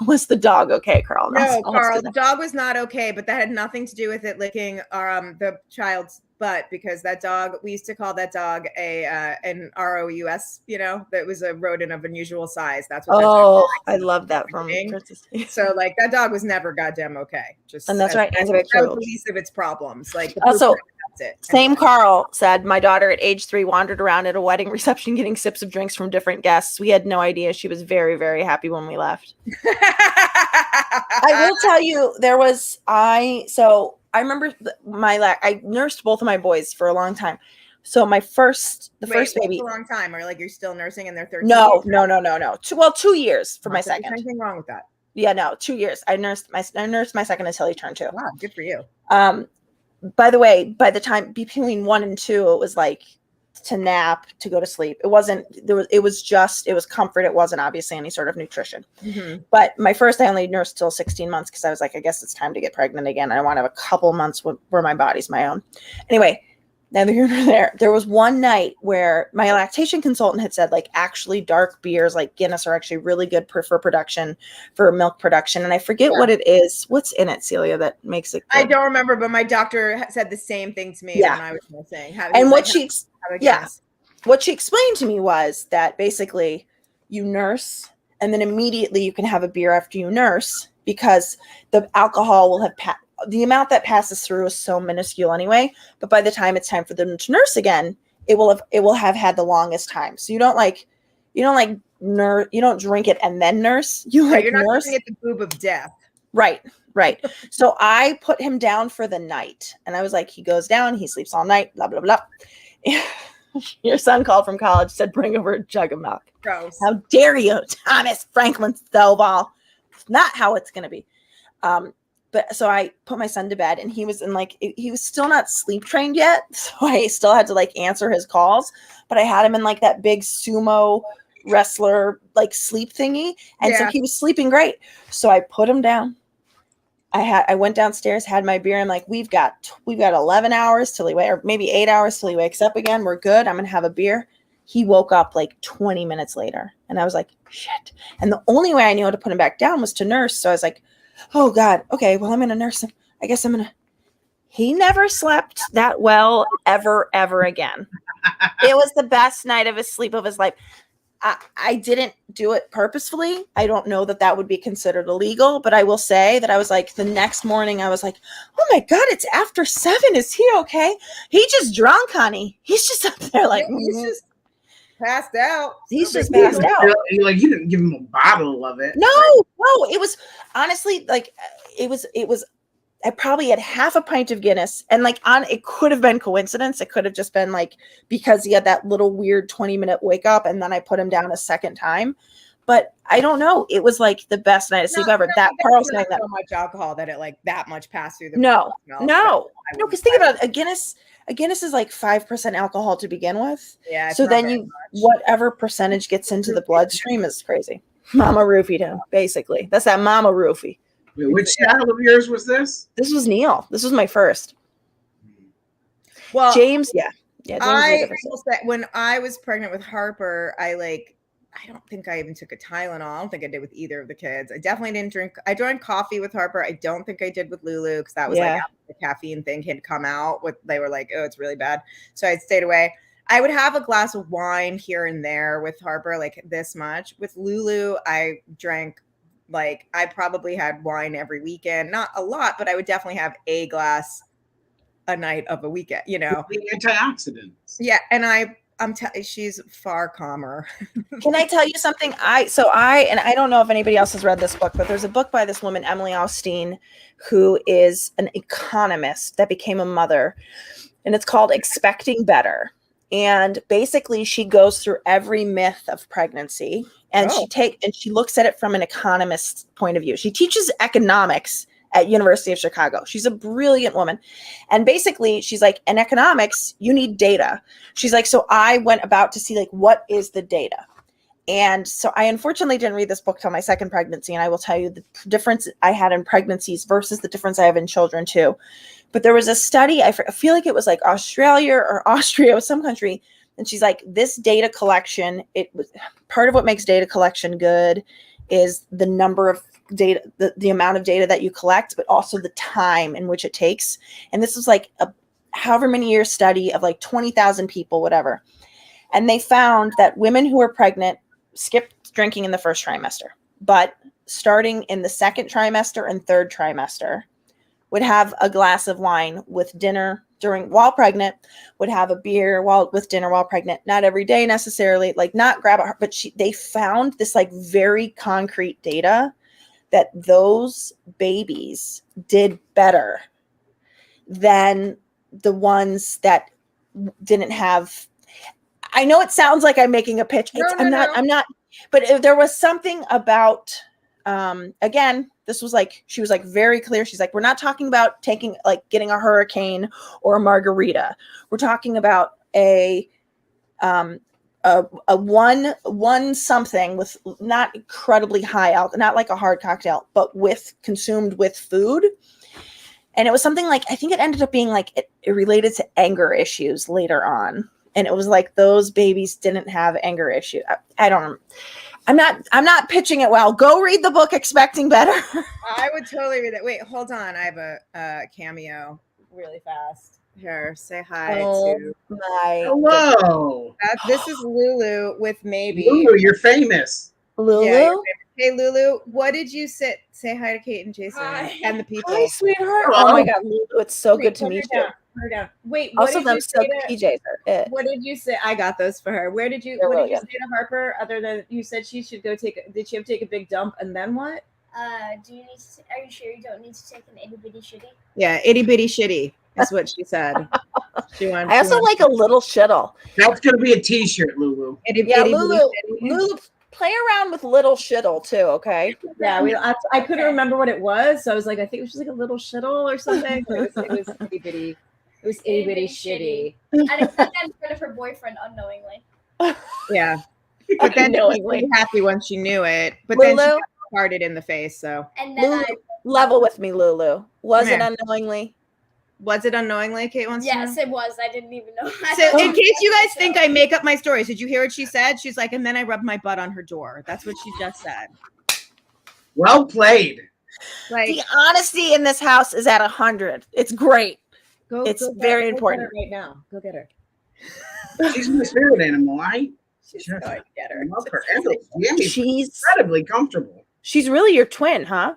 was the dog okay, Carl? No, Carl, the dog was not okay, but that had nothing to do with it licking the child's butt, because that dog, we used to call that dog an ROUS, that was a rodent of unusual size. That's what. Oh, I love that from Princess. So like that dog was never goddamn okay. And that's right. That was the least of its problems. Like also, same Carl said, my daughter at age 3 wandered around at a wedding reception getting sips of drinks from different guests. We had no idea. She was very, very happy when we left. I will tell you, I remember I nursed both of my boys for a long time. So the first baby, a long time, or like you're still nursing and they're 13? No. 2 years for my second. Anything wrong with that? Yeah, no, 2 years. I nursed my second until he turned 2. Wow, good for you. By the way, by the time between 1 and 2, it was like to nap, to go to sleep. It wasn't, it was comfort. It wasn't obviously any sort of nutrition. Mm-hmm. But my first, I only nursed till 16 months because I was like, I guess it's time to get pregnant again. I want to have a couple months where my body's my own. Anyway, neither here nor there. There was one night where my lactation consultant had said, like, actually dark beers like Guinness are actually really good for milk production. And I forget what it is. What's in it, Celia, that makes it good? I don't remember, but my doctor said the same thing to me when I was nursing. What she explained to me was that basically you nurse and then immediately you can have a beer after you nurse, because the alcohol will have the amount that passes through is so minuscule anyway, but by the time it's time for them to nurse again, it will have had the longest time. So you don't drink it and then nurse. You're not nurse at the boob of death. Right. So I put him down for the night, and I was like, he goes down, he sleeps all night, blah, blah, blah. Your son called from college, said, bring over a jug of milk. Gross. How dare you, Thomas Franklin Stovall? It's not how it's going to be. But so I put my son to bed, and he was he was still not sleep trained yet. So I still had to answer his calls, but I had him in that big sumo wrestler, sleep thingy. And so he was sleeping great. So I put him down. I went downstairs, had my beer. I'm like, we've got 11 hours till he wakes, or maybe 8 hours till he wakes up again. We're good. I'm going to have a beer. He woke up 20 minutes later, and I was like, shit. And the only way I knew how to put him back down was to nurse. So I was like, oh God, okay, well, I'm going to nurse him. I guess he never slept that well ever again. It was the best night of his sleep of his life. I didn't do it purposefully. I don't know that would be considered illegal, but I will say that I was the next morning, I was like, oh my God, it's after 7. Is he okay? He just drunk, honey. He's just up there he's just passed out. He's just passed out. You didn't give him a bottle of it. No, it was honestly it was I probably had half a pint of Guinness, and it could have been coincidence. It could have just been because he had that little weird 20-minute wake up, and then I put him down a second time. But I don't know. It was the best night of sleep ever. That Carl's saying that so much alcohol that it that much passed through the no. Because think about it. A Guinness is 5% alcohol to begin with. Yeah. So then whatever percentage gets into the bloodstream is crazy. Mama roofied him, basically. That's that mama roofie. Wait, which child of yours was this? This was Neil. This was my first. Well, James, yeah. I will say, when I was pregnant with Harper, I don't think I even took a Tylenol. I don't think I did with either of the kids. I definitely didn't drink. I drank coffee with Harper. I don't think I did with Lulu, because that was after the caffeine thing had come out. They were like, oh, it's really bad. So I stayed away. I would have a glass of wine here and there with Harper, this much. With Lulu, I drank I probably had wine every weekend. Not a lot, but I would definitely have a glass a night of a weekend, The antioxidants. Yeah, and she's far calmer. Can I tell you something? I don't know if anybody else has read this book, but there's a book by this woman, Emily Austin, who is an economist that became a mother, and it's called Expecting Better. And basically she goes through every myth of pregnancy, and she looks at it from an economist's point of view. She teaches economics at University of Chicago. She's a brilliant woman. And basically she's in economics, you need data. She's so I went about to see what is the data. And so I unfortunately didn't read this book till my second pregnancy. And I will tell you the difference I had in pregnancies versus the difference I have in children too. But there was a study, I feel like it was Australia or Austria or some country. And she's this data collection, it was part of what makes data collection good is the number of data, the amount of data that you collect, but also the time in which it takes. And this was like a however many year study of like 20,000 people, whatever. And they found that women who were pregnant skipped drinking in the first trimester, but starting in the second trimester and third trimester would have a glass of wine with dinner while pregnant, would have a beer with dinner while pregnant, not every day necessarily, like not grab a, but they found this like very concrete data that those babies did better than the ones that didn't have. I know it sounds like I'm making a pitch. I'm not, but there was something about, again, this was like, she was like very clear. She's like, we're not talking about getting a hurricane or a margarita. We're talking about a one something with not incredibly high alcohol, not like a hard cocktail, but consumed with food. And it was something like, I think it ended up being like it related to anger issues later on. And it was like those babies didn't have anger issues. I don't know. I'm not pitching it well. Go read the book Expecting Better. I would totally read it. Wait, hold on. I have a cameo really fast. Here, say hi to my. Hello. This is Lulu with maybe. Lulu, you're famous. Lulu? Yeah, hey, Lulu, what did you say hi to Kate and Jason and the people? Hi, sweetheart. Hello. Oh my God, Lulu, it's so good to meet you. Down. Wait, also them silk PJs are it. What did you say? I got those for her. What did you say to Harper other than you said she should go did she have to take a big dump and then what? Are you sure you don't need to take an itty bitty shitty? Yeah, itty bitty shitty is what she said. I also like a little shittle. That's gonna be a t-shirt, Lulu. Lulu, play around with little shittle too, okay? Yeah, I couldn't remember what it was, so I was like, I think it was just like a little shittle or something. It was itty bitty. It was itty bitty shitty. And I said that in front of her boyfriend unknowingly. Yeah. But then she was really happy when she knew it. But Lulu, then she got farted in the face, so. And then Lulu, level with me, Lulu. Was it unknowingly? Was it unknowingly, Kate wants to know? Yes, it was. I didn't even know. So in case you guys think I make up my stories, did you hear what she said? She's like, and then I rubbed my butt on her door. That's what she just said. Well played. Like, the honesty in this house is at 100. It's great. It's very important. Right now. Go get her. She's my spirit animal. She's going to get her. I love her. She's incredibly comfortable. She's really your twin, huh?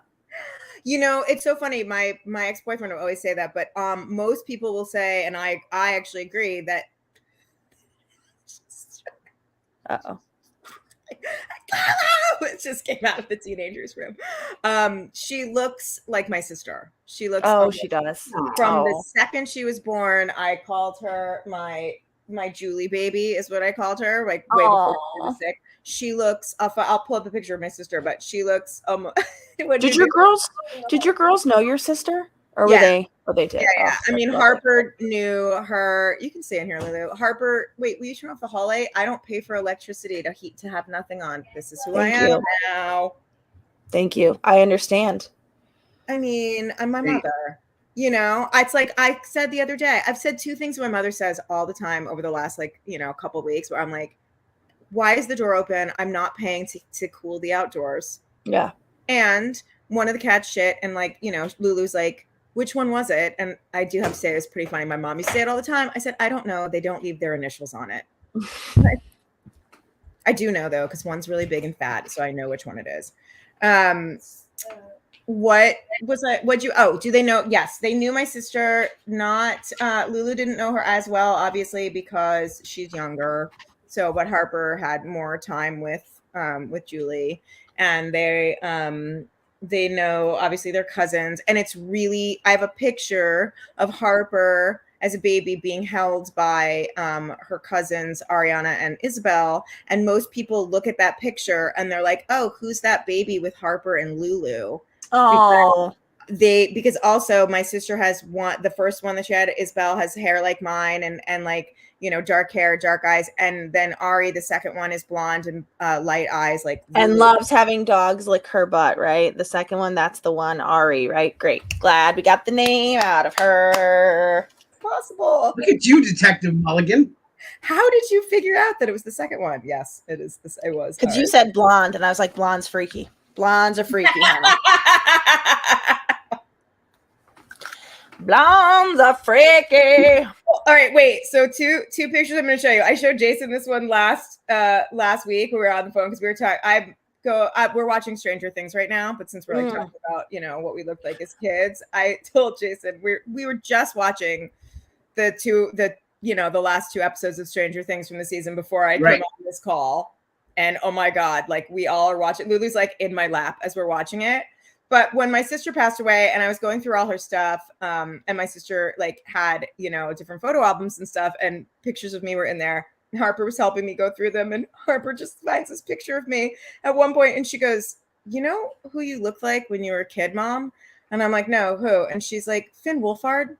You know, it's so funny. My ex-boyfriend would always say that, but most people will say, and I actually agree that. Uh-oh. It just came out of the teenager's room. She looks like my sister. She looks. Oh, she does. From the second she was born, I called her my Julie baby is what I called her. Like way before she was sick. She looks. I'll pull up a picture of my sister, but she looks. Did your girls know your sister, or were they? Oh, they did. Yeah. I mean, Harper knew her. You can stay in here, Lulu. Harper, wait, will you turn off the hallway? I don't pay for electricity to have nothing on. This is who I am now. Thank you. I understand. I mean, I'm my mother. You know, it's like I said the other day. I've said two things my mother says all the time over the last couple of weeks where I'm like, why is the door open? I'm not paying to cool the outdoors. Yeah. And one of the cats shit, and Lulu's like, which one was it? And I do have to say, it was pretty funny. My mom used to say it all the time. I said, I don't know. They don't leave their initials on it. I do know, though, because one's really big and fat, so I know which one it is. What was I? Do they know? Yes, they knew my sister. Not Lulu didn't know her as well, obviously, because she's younger. So, but Harper had more time with Julie, and they know, obviously, they're cousins. And it's really, I have a picture of Harper as a baby being held by her cousins, Ariana and Isabel. And most people look at that picture and they're like, oh, who's that baby with Harper and Lulu? Oh, because also my sister has the first one that she had, Isabel, has hair like mine and like, dark hair, dark eyes. And then Ari, the second one, is blonde and light eyes, like and loves having dogs lick her butt, right? The second one, that's the one, Ari, right? Great. Glad we got the name out of her. It's possible. Look at you, Detective Mulligan. How did you figure out that it was the second one? Yes, it is. It was. Because you said blonde, and I was like, blonde's freaky. Blondes are freaky, honey. Blondes are freaky. All right, wait. So two pictures I'm going to show you. I showed Jason this one last week. We were on the phone because we were talking. We're watching Stranger Things right now, but since we're like talking about what we looked like as kids, I told Jason we were just watching the last 2 episodes of Stranger Things from the season before I came on this call, and oh my god, like we all are watching. Lulu's like in my lap as we're watching it. But when my sister passed away and I was going through all her stuff, and my sister like had, different photo albums and stuff, and pictures of me were in there. And Harper was helping me go through them. And Harper just finds this picture of me at one point, and she goes, "You know who you looked like when you were a kid, Mom?" And I'm like, "No, who?" And she's like, "Finn Wolfhard."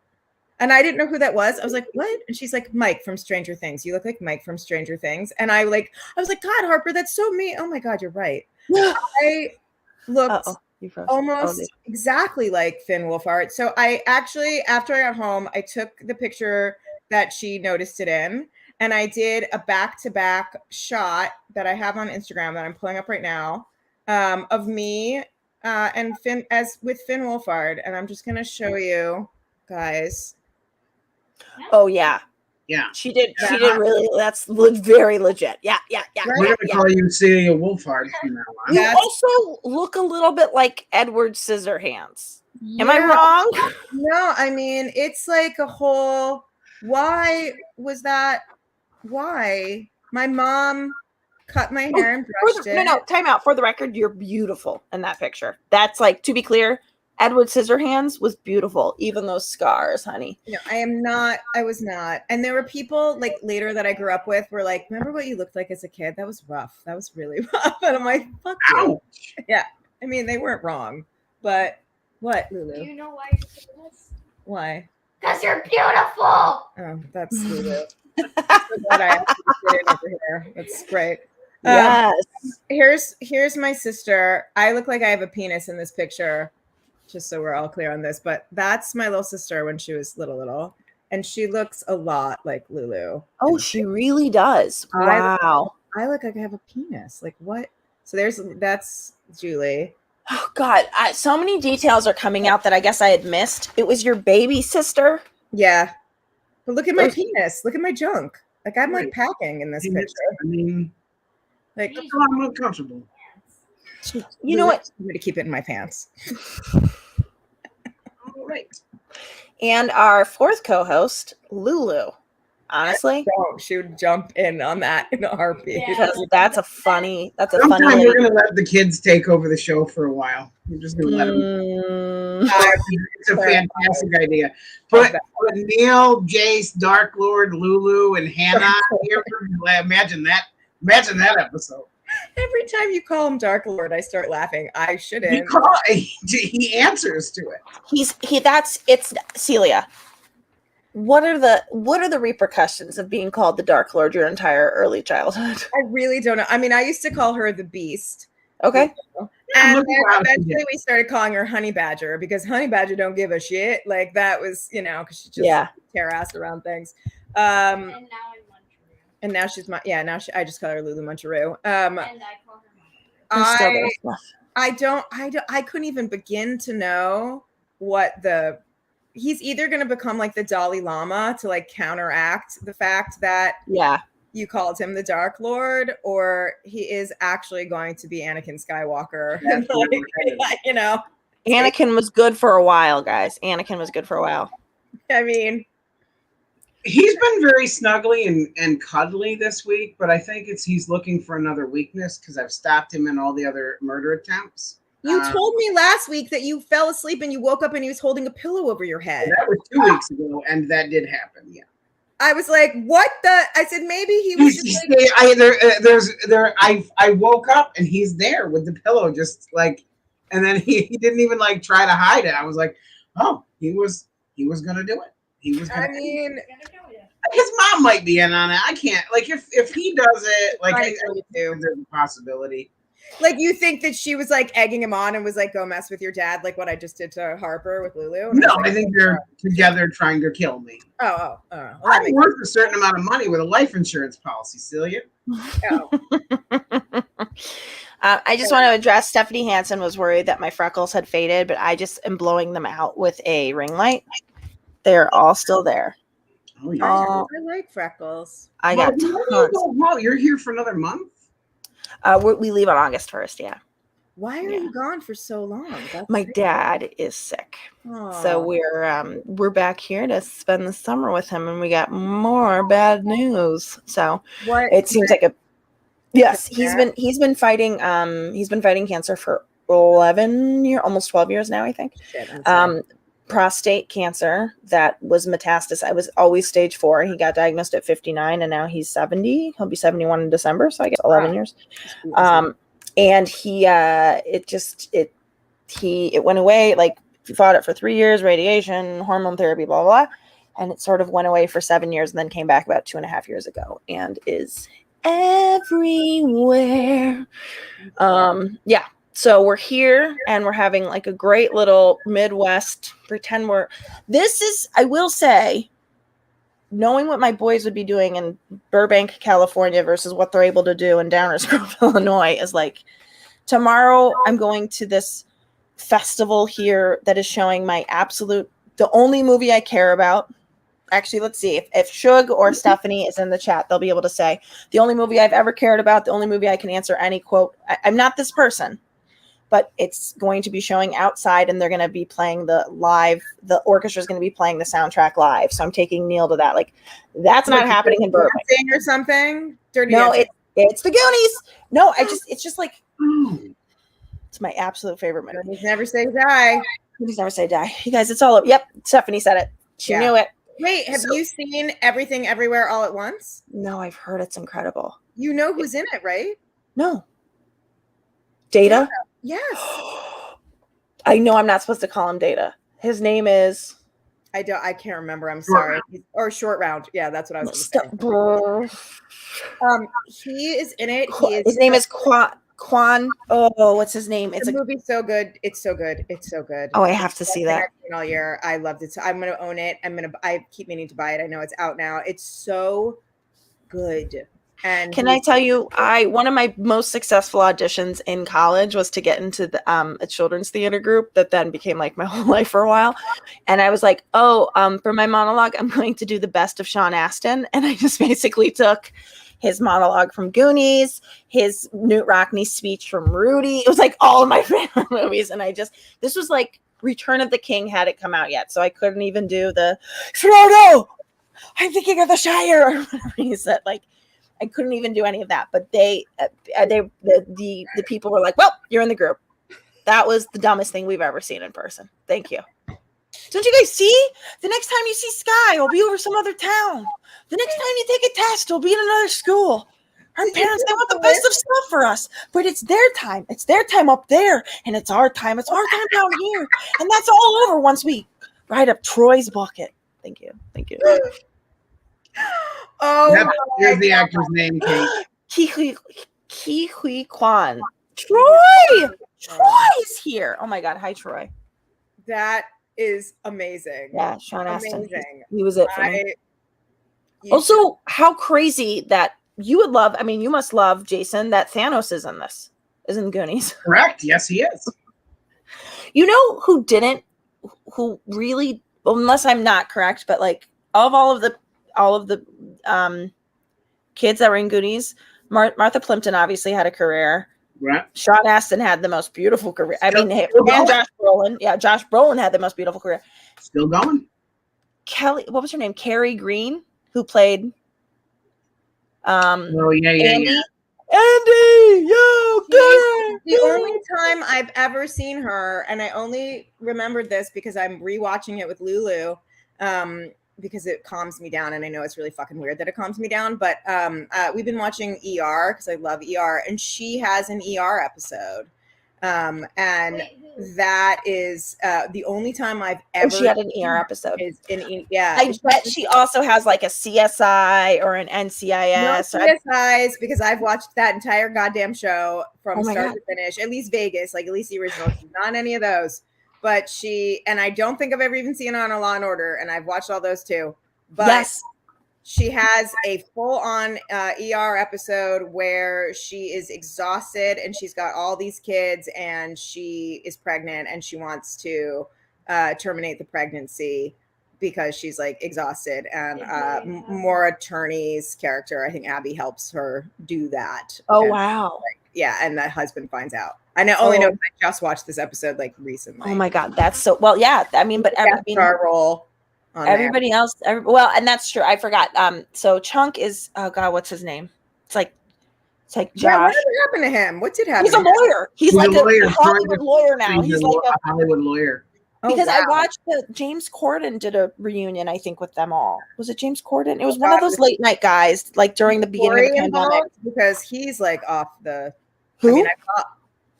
And I didn't know who that was. I was like, "What?" And she's like, "Mike from Stranger Things. You look like Mike from Stranger Things." And I was like, "God, Harper, that's so me." Oh my God, you're right. I looked almost exactly like Finn Wolfhard. So I actually, after I got home, I took the picture that she noticed it in, and I did a back-to-back shot that I have on Instagram that I'm pulling up right now, of me and Finn with Finn Wolfhard, and I'm just gonna show you guys. Oh yeah. Yeah, she did really. That's very legit. Yeah. We're gonna call you Celia Wolfhard from now on. You also look a little bit like Edward Scissorhands. Am I wrong? No, I mean it's like a whole. Why was that? Why my mom cut my hair and brushed it? No, time out. For the record, you're beautiful in that picture. That's like, to be clear, Edward Scissorhands was beautiful, even those scars, honey. No, I am not. I was not. And there were people like later that I grew up with were like, "Remember what you looked like as a kid? That was rough. That was really rough." And I'm like, "Fuck you." Yeah. I mean, they weren't wrong. But what, Lulu? Do you know why you're saying this? Why? Because you're beautiful. Oh, that's Lulu. I'm so glad I actually fit in over here. That's great. Yes. Here's my sister. I look like I have a penis in this picture. Just so we're all clear on this, but that's my little sister when she was little, and she looks a lot like Lulu. Oh, she really does. Wow. I look like I have a penis. Like what? So that's Julie. Oh God, so many details are coming out that I guess I had missed. It was your baby sister. Yeah, but look at my penis. Look at my junk. Like I'm like packing in this picture. I mean, like I'm uncomfortable. You know what? I'm going to keep it in my pants. All right. And our 4th co-host, Lulu. Honestly, she would jump in on that in a heartbeat. Because that's a funny. Sometime we're going to let the kids take over the show for a while. We're just going to let them. It's a fantastic idea. Put Neil, Jace, Dark Lord, Lulu, and Hannah here. Imagine that. Imagine that episode. Every time you call him Dark Lord, I start laughing. I shouldn't. He answers to it. It's Celia. What are the repercussions of being called the Dark Lord your entire early childhood? I really don't know. I mean, I used to call her the Beast. Okay. And then eventually we started calling her Honey Badger because Honey Badger don't give a shit. Like that was, because she just tear ass around things. And now she's I just call her Lulu Muncheroo. And I call her I couldn't even begin to know what he's either going to become like the Dalai Lama to like counteract the fact that you called him the Dark Lord, or he is actually going to be Anakin Skywalker. Anakin was good for a while, guys. Anakin was good for a while. I mean, he's been very snuggly and cuddly this week, but I think he's looking for another weakness because I've stopped him in all the other murder attempts. You told me last week that you fell asleep and you woke up and he was holding a pillow over your head. That was 2 weeks ago, and that did happen. Yeah. I was like, "What the?" I said, "Maybe he was just like." I woke up and he's there with the pillow, just like, and then he didn't even like try to hide it. I was like, "Oh, he was gonna do it. He was gonna." I mean, his mom might be in on it. I can't if he does it, like I do. There's a possibility. Like, you think that she was like egging him on and was like, go mess with your dad, like what I just did to Harper with Lulu? And No, was like, I think they're together trying to kill me. Well, that I'm makes worth a certain amount of money with a life insurance policy, Celia. oh. I just want to address Stephanie Hansen was worried that my freckles had faded, but I just am blowing them out with a ring light. They're all still there. Oh, yeah. I like freckles. I got tons. You're here for another month? We leave on August 1st, yeah. Why are you gone for so long? My dad is sick. So we're back here to spend the summer with him, and we got more bad news. So it seems like he's been fighting cancer for 11 years, almost 12 years now, I think. Prostate cancer that was metastasized. I was always stage 4. He got diagnosed at 59 and now he's 70. He'll be 71 in December. So I guess 11 years. And it went away. Like, he fought it for 3 years, radiation, hormone therapy, blah, blah, blah. And it sort of went away for 7 years and then came back about 2.5 years ago and is everywhere. So we're here and we're having like a great little Midwest pretend I will say, knowing what my boys would be doing in Burbank, California versus what they're able to do in Downers Grove, Illinois is like, tomorrow I'm going to this festival here that is showing the only movie I care about. Actually, let's see if Shug or Stephanie is in the chat, they'll be able to say the only movie I've ever cared about, the only movie I can answer any quote. I'm not this person. But it's going to be showing outside and they're going to be playing the orchestra is going to be playing the soundtrack live. So I'm taking Neil to that. Like, that's not happening in Burbank. Or something? It's the Goonies. No, it's just like, it's my absolute favorite movie. Goonies never say die. Goonies never say die. You guys, it's all over. Yep. Stephanie said it. She knew it. Wait, have you seen Everything Everywhere All at Once? No, I've heard it's incredible. You know who's in it, right? No. Data? Yes. I know I'm not supposed to call him Data. His name is... I can't remember. I'm sorry. Or Short Round. Yeah, that's what I was going to say. He is in it. His name is Quan. Oh, what's his name? The movie's so good. It's so good. It's so good. Oh, I have to see that. All year. I loved it. So I'm going to own it. I keep meaning to buy it. I know it's out now. It's so good. And can I tell you, one of my most successful auditions in college was to get into a children's theater group that then became like my whole life for a while. And I was like, for my monologue, I'm going to do the best of Sean Astin. And I just basically took his monologue from Goonies, his Newt Rockney speech from Rudy. It was like all of my favorite movies. And this was like Return of the King hadn't come out yet. So I couldn't even do the Frodo, I'm the king of the Shire, or whatever he said. Like, I couldn't even do any of that, but the people were like, "Well, you're in the group." That was the dumbest thing we've ever seen in person. Thank you. Don't you guys see? The next time you see Sky, it'll be over some other town. The next time you take a test, it'll be in another school. Our parents, they want the best of stuff for us, but it's their time. It's their time up there, and it's our time. It's our time down here, and that's all over once we ride up Troy's bucket. Thank you. Thank you. Oh, yep, here's the actor's name, Kate. Ki Hui Kwan. Troy is here. Oh my God. Hi, Troy. That is amazing. Yeah, Sean Astin. Amazing. He was it for me. Also, how crazy that you would love. I mean, you must love, Jason, that Thanos is in this. Is in Goonies. Correct. Yes, he is. You know who didn't? Who really? Unless I'm not correct, but like all of the kids that were in Goonies, Martha Plimpton obviously had a career. Right. Sean Astin had the most beautiful career. And Josh Brolin. Yeah, Josh Brolin had the most beautiful career. Still going. Kelly, what was her name? Carrie Green, who played Andy. Andy, yo, good. The only time I've ever seen her, and I only remembered this because I'm rewatching it with Lulu, because it calms me down, and I know it's really fucking weird that it calms me down, but we've been watching ER because I love ER, and she has an ER episode, And Wait, who? that is the only time I've ever. She had an ER episode. Is in yeah. I bet she also has like a CSI or an No NCIS. CSIs, because I've watched that entire goddamn show from Oh my start God. to finish. At least Vegas, like at least the original. She's not any of those. But I don't think I've ever even seen her on a Law and Order, and I've watched all those too. But Yes. she has a full-on ER episode where she is exhausted and she's got all these kids and she is pregnant and she wants to terminate the pregnancy because she's like exhausted. And Maura Turney's character, I think Abby, helps her do that. Oh, And, wow. yeah, and the husband finds out. I only know I just watched this episode like recently. Oh my God, that's so well. Yeah, I mean, but Star role. Everybody else, well, and that's true. I forgot. So Chunk is, oh God, what's his name? It's like Josh. Yeah, what happened to him? What did happen? He's a lawyer. He's like a lawyer. Hollywood lawyer now. He's like a Hollywood lawyer. Because I watched James Corden did a reunion, I think, with them all. Was it James Corden? It was one of those late night guys, like during the beginning of the pandemic. Because he's like off the. Who? I mean, I thought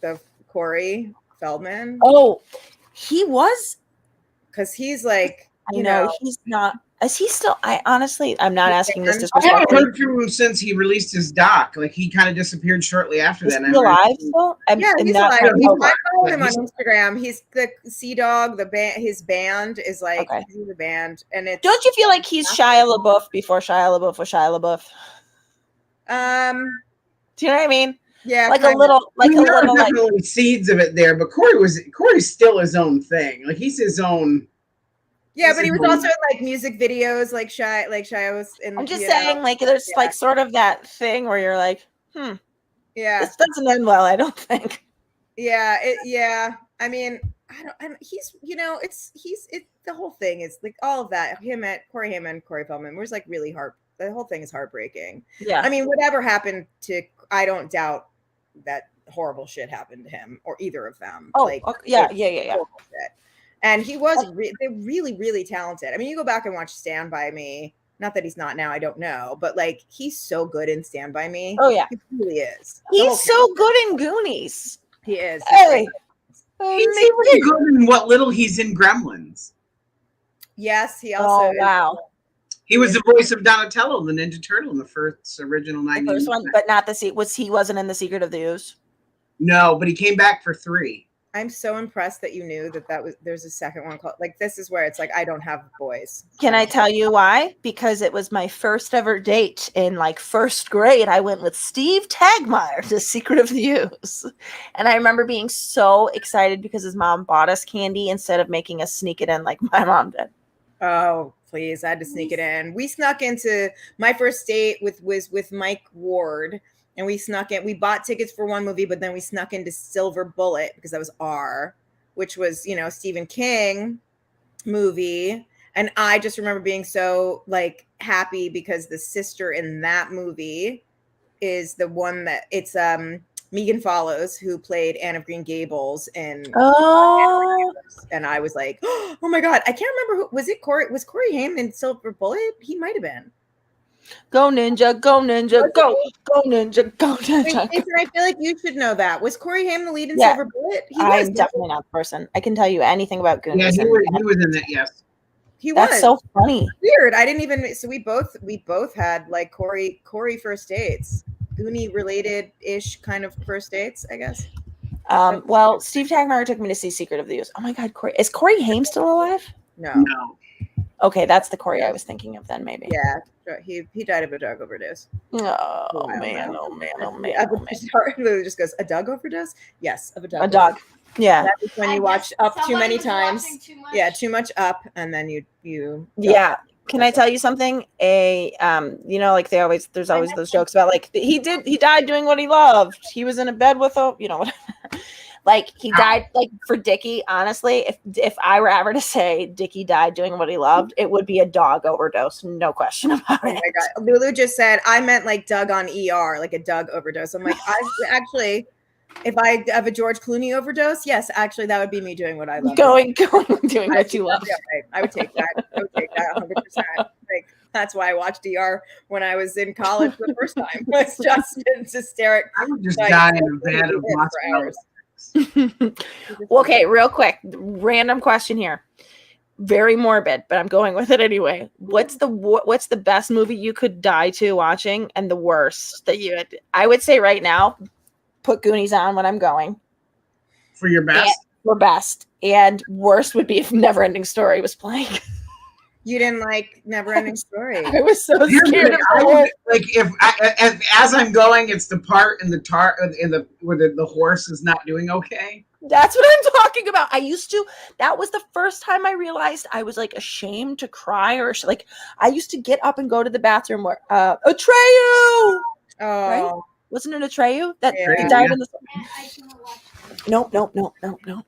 the Corey Feldman. Oh, he was. Because he's like, I know he's not. Is he still? I'm not asking this I disrespectfully. haven't heard from him since he released his doc. Like he kind of disappeared shortly after Is that. he alive still? Yeah, he's alive. I follow him on Instagram. He's the Sea Dog. The band, his band is like he's the band, and it's. Don't you feel like he's Shia LaBeouf before Shia LaBeouf was Shia LaBeouf? Do you know what I mean? Yeah, like a little, definitely seeds of it there. But Corey's still his own thing. Like he's his own. Yeah, but he was also in like music videos, like Shia was in. I'm just saying, like there's like sort of that thing where you're like, yeah, this doesn't end well. I don't think. Yeah. I mean, he's, it's the whole thing is like all of that. Corey Haim, Corey Feldman was like really the whole thing is heartbreaking. Yeah. I mean, whatever happened to, I don't doubt that horrible shit happened to him or either of them. Oh, like, yeah. And he was they're really, really talented. I mean, you go back and watch Stand By Me. Not that he's not now, I don't know, but like he's so good in Stand By Me. Oh yeah, he really is. He's so good in Goonies. He is. Hey, he's really good in what little he's in Gremlins. Yes, he also. Oh wow. He was the voice of Donatello, the Ninja Turtle, in the first original 90s. The first one, but not he wasn't in The Secret of the Ooze. No, but he came back for 3. I'm so impressed that you knew there's a second one called, like, this is where it's like, I don't have boys. Can I tell you why? Because it was my first ever date in like first grade. I went with Steve Tagmeyer to Secret of the Ooze. And I remember being so excited because his mom bought us candy instead of making us sneak it in like my mom did. Oh, please. I had to sneak it in. We snuck into my first date was with Mike Ward. And we snuck in. We bought tickets for one movie, but then we snuck into Silver Bullet because that was R, which was, Stephen King movie. And I just remember being so like happy because the sister in that movie is the one that it's Megan Follows, who played Anne of Green Gables in. Oh. And I was like, oh my God, I can't remember was Corey Haim in Silver Bullet? He might have been. Go ninja, go ninja, go ninja, go ninja. Jason, I feel like you should know that. Was Corey Haim the lead in Silver Bullet? I'm definitely not the person. I can tell you anything about Goonies. Yeah, he was in that, yes. He was. That's so funny. Weird. I didn't even, so we both had like Corey first dates. Goonie related-ish kind of first dates, I guess. Well, Steve Tagmeyer took me to see Secret of the Ooze. Oh my God, Is Corey Haim still alive? No. Okay, that's the Corey I was thinking of then, maybe. Yeah, he died of a drug overdose. Oh man. Lulu just goes, a dog overdose? Yes, of a dog. A dog. Yeah. That is when you watch Up too many times. Yeah, too much Up, and then you. Yeah. Can I tell you something? Like there's always those jokes about like he died doing what he loved. He was in a bed with whatever. Like he died like for Dickie. Honestly, if I were ever to say Dickie died doing what he loved, it would be a dog overdose, no question about it. Oh my God, Lulu just said I meant like Doug on ER, like a Doug overdose. I'm like, if I have a George Clooney overdose, yes, actually that would be me doing what I love. Going doing what you love. I would take that. 100%. Like that's why I watched ER when I was in college the first time. It's just it's hysteric. I would just die in a bed of mozzarella sucks. Okay, real quick, random question here. Very morbid, but I'm going with it anyway. What's the best movie you could die to watching, and the worst that you had? I would say right now, put Goonies on when I'm going. For your best? For best. And worst would be if Neverending Story was playing. You didn't like Neverending Story. I was so scared of I the would, like as I'm going, it's the part in the where the horse is not doing okay. That's what I'm talking about. That was the first time I realized I was like ashamed to cry like I used to get up and go to the bathroom where Atreyu. Oh, Right? Wasn't it Atreyu that Yeah. died in the I cannot watch it. Nope.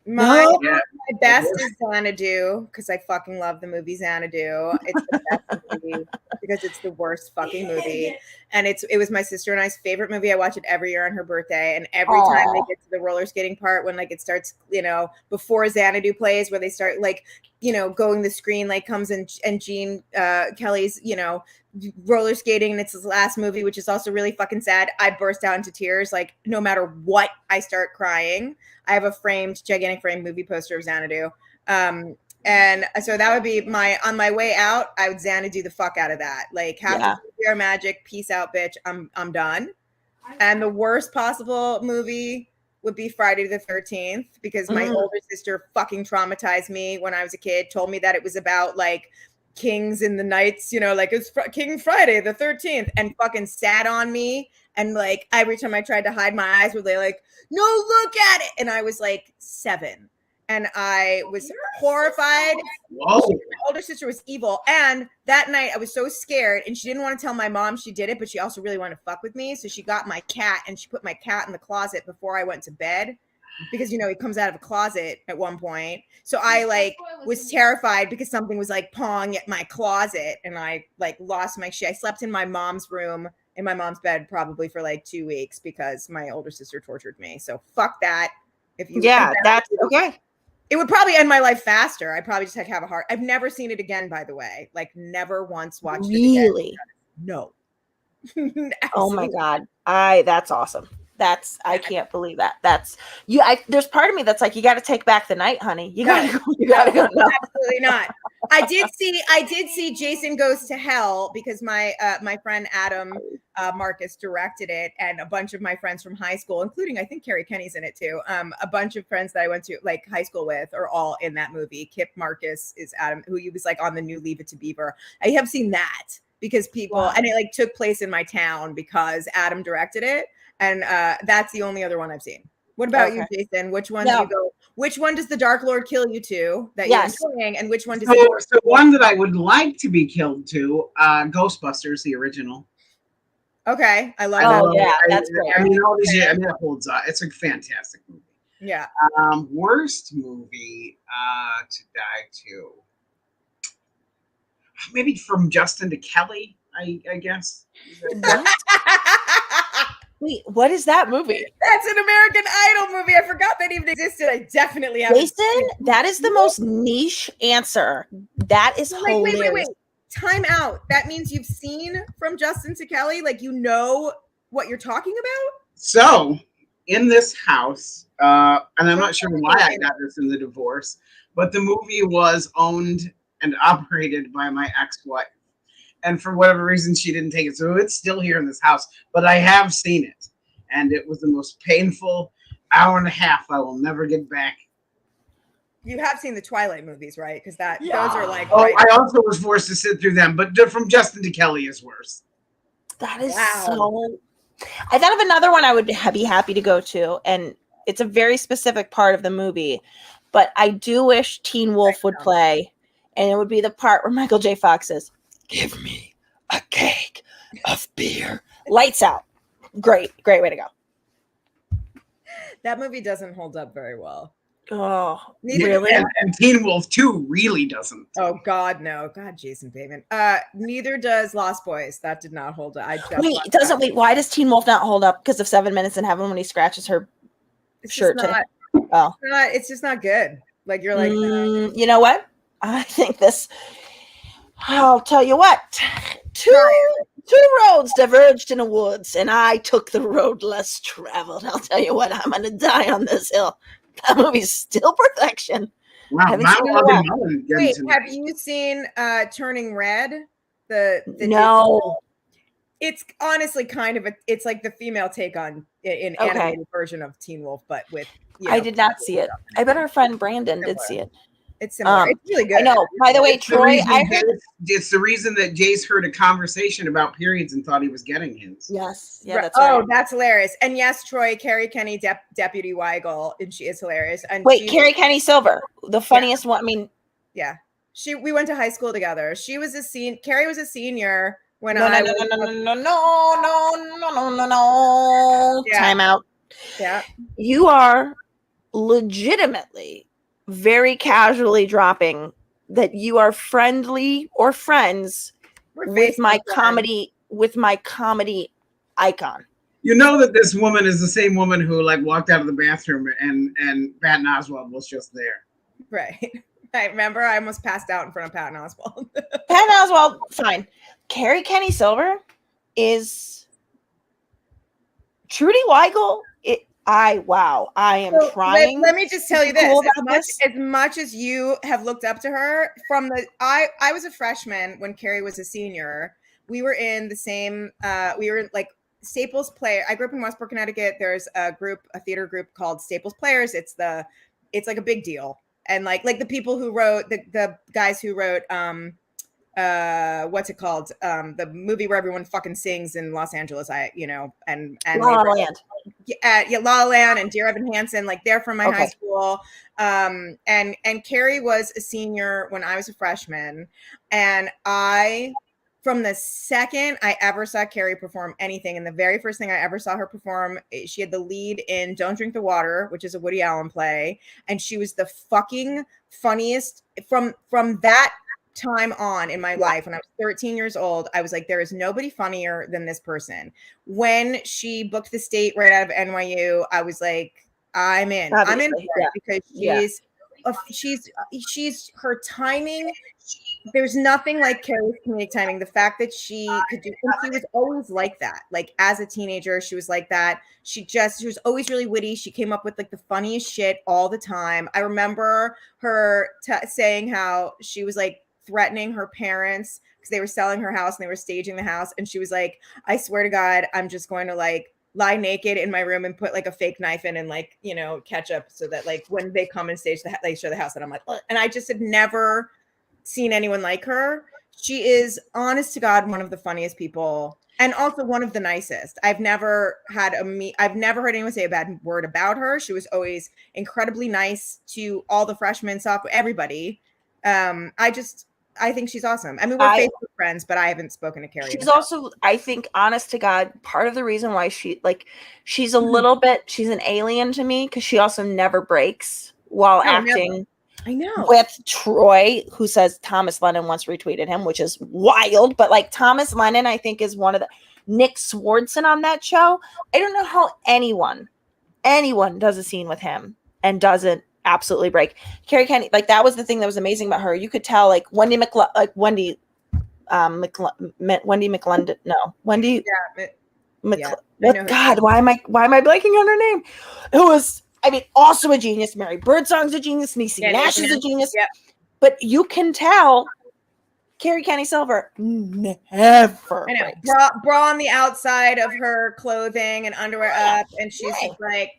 my Yeah. best is Xanadu because I fucking love the movie Xanadu. It's the best movie because it's the worst fucking movie, and it was my sister and I's favorite movie. I watch it every year on her birthday, and every time they get to the roller skating part when like it starts, before Xanadu plays, where they start like going the screen like comes and Gene Kelly's roller skating, and it's his last movie, which is also really fucking sad. I burst out into tears. Like no matter what, I start crying. I have a gigantic framed movie poster of Xanadu. And so that would be on my way out, I would Xanadu the fuck out of that. Like have your magic, peace out, bitch. I'm done. And the worst possible movie would be Friday the 13th because my older sister fucking traumatized me when I was a kid, told me that it was about like kings in the nights, like it's King Friday the 13th, and fucking sat on me. And like every time I tried to hide my eyes, were they like, no, look at it. And I was like 7. And I was horrified. Whoa. My older sister was evil. And that night I was so scared, and she didn't want to tell my mom she did it, but she also really wanted to fuck with me. So she got my cat and she put my cat in the closet before I went to bed because, he comes out of a closet at one point. So I like was terrified because something was like pawing at my closet, and I like lost my shit. I slept in my mom's room, in my mom's bed, probably for like 2 weeks because my older sister tortured me. So fuck that. That's okay. It would probably end my life faster. I'd probably just have a heart. I've never seen it again, by the way. Like never once watched it again. Really? No. Oh my God. That's awesome. I can't believe that. That's you. There's part of me that's like, you got to take back the night, honey. You gotta go. You gotta go. No. Absolutely not. I did see Jason Goes to Hell because my friend Adam Marcus directed it, and a bunch of my friends from high school, including I think Carrie Kenny's in it too. A bunch of friends that I went to like high school with are all in that movie. Kip Marcus is Adam, who he was like on the new Leave It to Beaver. I have seen that because and it like took place in my town because Adam directed it. And that's the only other one I've seen. What about you, Jason? Which one do you go? Which one does the Dark Lord kill you to that you're enjoying, and which one does? So one that I would like to be killed to, Ghostbusters, the original. Okay, I love. Oh yeah, that's great. I mean, all these. I mean, it holds up. It's a fantastic movie. Yeah. Worst movie to die to. Maybe From Justin to Kelly. I guess. Wait, what is that movie? That's an American Idol movie. I forgot that even existed. I definitely have. Jason, that is the most niche answer. That is hilarious. Wait. Time out. That means you've seen From Justin to Kelly? Like you know what you're talking about? So, in this house, and I'm not sure why I got this in the divorce, but the movie was owned and operated by my ex-wife. And for whatever reason, she didn't take it. So it's still here in this house, but I have seen it. And it was the most painful hour and a half I will never get back. You have seen the Twilight movies, right? Because those are like. Oh, I also was forced to sit through them, but From Justin to Kelly is worse. That is so. I thought of another one I would be happy to go to, and it's a very specific part of the movie, but I do wish Teen Wolf would play, and it would be the part where Michael J. Fox says, "Give me a keg of beer." Lights out. Great way to go. That movie doesn't hold up very well. Oh, really? And Teen Wolf 2 really doesn't. Oh God, no. God, Jason Bateman. Neither does Lost Boys. That did not hold up. Wait. Why does Teen Wolf not hold up? Because of 7 Minutes in Heaven when he scratches her shirt. It's just not good. Like you're like, you know what? I think this. I'll tell you what. Two roads diverged in the woods, and I took the road less traveled. I'll tell you what, I'm gonna die on this hill. That movie's still perfection. Wow, Haven't my seen it in a while. Mullen getting Wait, to have you seen Turning Red? The No. It's honestly kind of it's like the female take on an animated version of Teen Wolf, but with I did not see it. I bet our friend Brandon did see it. It's similar. It's really good. I know. By the way, Troy, I heard it's the reason that Jace heard a conversation about periods and thought he was getting his. Yes. Yeah, that's right. Oh, that's hilarious. And yes, Troy, Carrie Kenny, Deputy Weigel, and she is hilarious. And wait, Carrie Kenny Silver, the funniest one. I mean, yeah. We went to high school together. She was a Carrie was a senior when no. Yeah. Time out. Yeah. You are legitimately very casually dropping that you are friendly or friends with my comedy icon. You know that this woman is the same woman who like walked out of the bathroom and Patton Oswalt was just there. Right. I remember I almost passed out in front of Patton Oswalt. Patton Oswalt, fine. Carrie Kenny Silver is Trudy Weigel. I am trying. Let me just tell you this. As much as you have looked up to her, I was a freshman when Carrie was a senior. We were in the same. We were like Staples Player. I grew up in Westport, Connecticut. There's a theater group called Staples Players. It's like a big deal. And like the people who wrote the guys who wrote what's it called? The movie where everyone fucking sings in Los Angeles, and La La Land. La La Land and Dear Evan Hansen, like they're from my high school. And Carrie was a senior when I was a freshman. And from the second I ever saw Carrie perform anything, and the very first thing I ever saw her perform, she had the lead in Don't Drink the Water, which is a Woody Allen play. And she was the fucking funniest from that time on in my life. When I was 13 years old, I was like, there is nobody funnier than this person. When she booked the state right out of NYU, I was like, I'm in. I'm in because she's her timing. There's nothing like Carrie's comedic timing. The fact that she could do, and she was always like that. Like as a teenager, she was like that. She was always really witty. She came up with like the funniest shit all the time. I remember her saying how she was like threatening her parents because they were selling her house and they were staging the house. And she was like, I swear to God, I'm just going to like lie naked in my room and put like a fake knife in and like, ketchup so that like when they come and stage they show the house and I'm like, ugh. And I just had never seen anyone like her. She is, honest to God, one of the funniest people and also one of the nicest. I've never heard anyone say a bad word about her. She was always incredibly nice to all the freshmen, sophomore, everybody. I think she's awesome. I mean, we're Facebook friends, but I haven't spoken to Carrie. She's also, I think, honest to God, part of the reason why she's a little bit, she's an alien to me because she also never breaks while acting. Never. I know. With Troy, who says Thomas Lennon once retweeted him, which is wild. But like Thomas Lennon, I think is one of the Nick Swardson on that show. I don't know how anyone does a scene with him and doesn't absolutely break. Carrie Kenny, like that was the thing that was amazing about her. You could tell like Wendy McLendon. God, why am I blanking on her name? It was, I mean, also a genius. Mary Birdsong's a genius. Niecy Nash is a genius. Yeah. But you can tell Carrie Kenny Silver never. I know. Bra on the outside of her clothing and underwear up, and she's just like,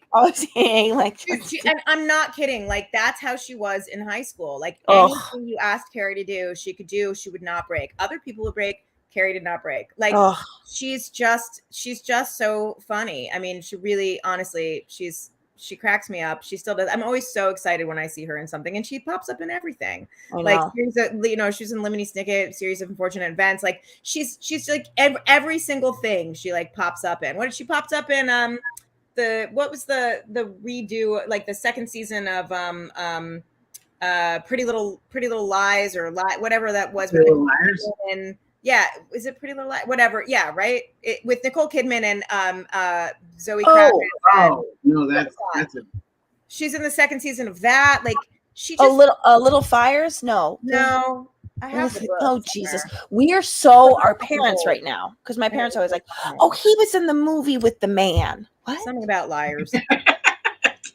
and I'm not kidding. Like that's how she was in high school. Like anything you asked Carrie to do, she could do. She would not break. Other people would break. Carrie did not break. Like she's just so funny. I mean, she really, honestly, she cracks me up. She still does. I'm always so excited when I see her in something, and she pops up in everything. Like she's in Lemony Snicket, Series of Unfortunate Events. Like she's like every single thing she like pops up in. What did she popped up in? What was the redo, like the second season of Pretty Little Lies or whatever that was. Pretty Little Liars. And yeah, is it Pretty Little Lies? Whatever. Yeah, right. With Nicole Kidman and Zoe Kravitz. Oh no, that's it. She's in the second season of that. Like she just a little Fires. No. I have the book Oh somewhere. Jesus, we are so our Something parents old. right now because my parents are always like, somewhere. "Oh, he was in the movie with the man." What? Something about liars.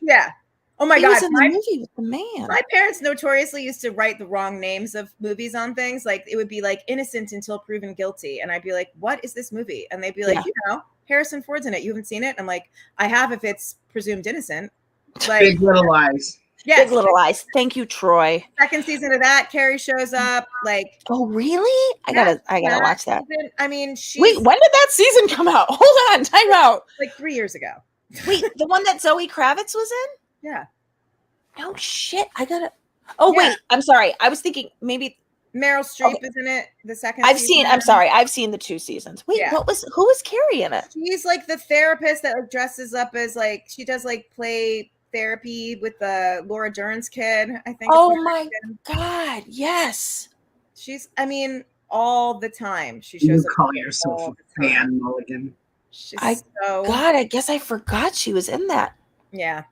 Yeah. Oh my He God. was in the movie with the man. My parents notoriously used to write the wrong names of movies on things. Like it would be like innocent until proven guilty. And I'd be like, what is this movie? And they'd be like, Yeah. Harrison Ford's in it. You haven't seen it? I'm like, I have if it's presumed innocent. Like Big Little Lies. yes, Big Little Lies. Thank you, Troy. second season of that, Carrie shows up. Like, Oh, really? I gotta watch that. Season, I mean, Wait, when did that season come out? Hold on, time out. like 3 years ago. Wait, the one that Zoe Kravitz was in? Yeah. No shit. I gotta. Oh Yeah. wait, I'm sorry. I was thinking maybe Meryl Streep is in it. The second. I've season. seen. I'm sorry. I've seen the 2 seasons. Wait, Yeah. who was Carrie in it? She's like the therapist that like dresses up as like she does like play therapy with the Laura Dern's kid. I think. Oh my God! Yes. She's. I mean, all the time she You shows up. call yourself a fan, Mulligan. She's God, I guess I forgot she was in that. Yeah.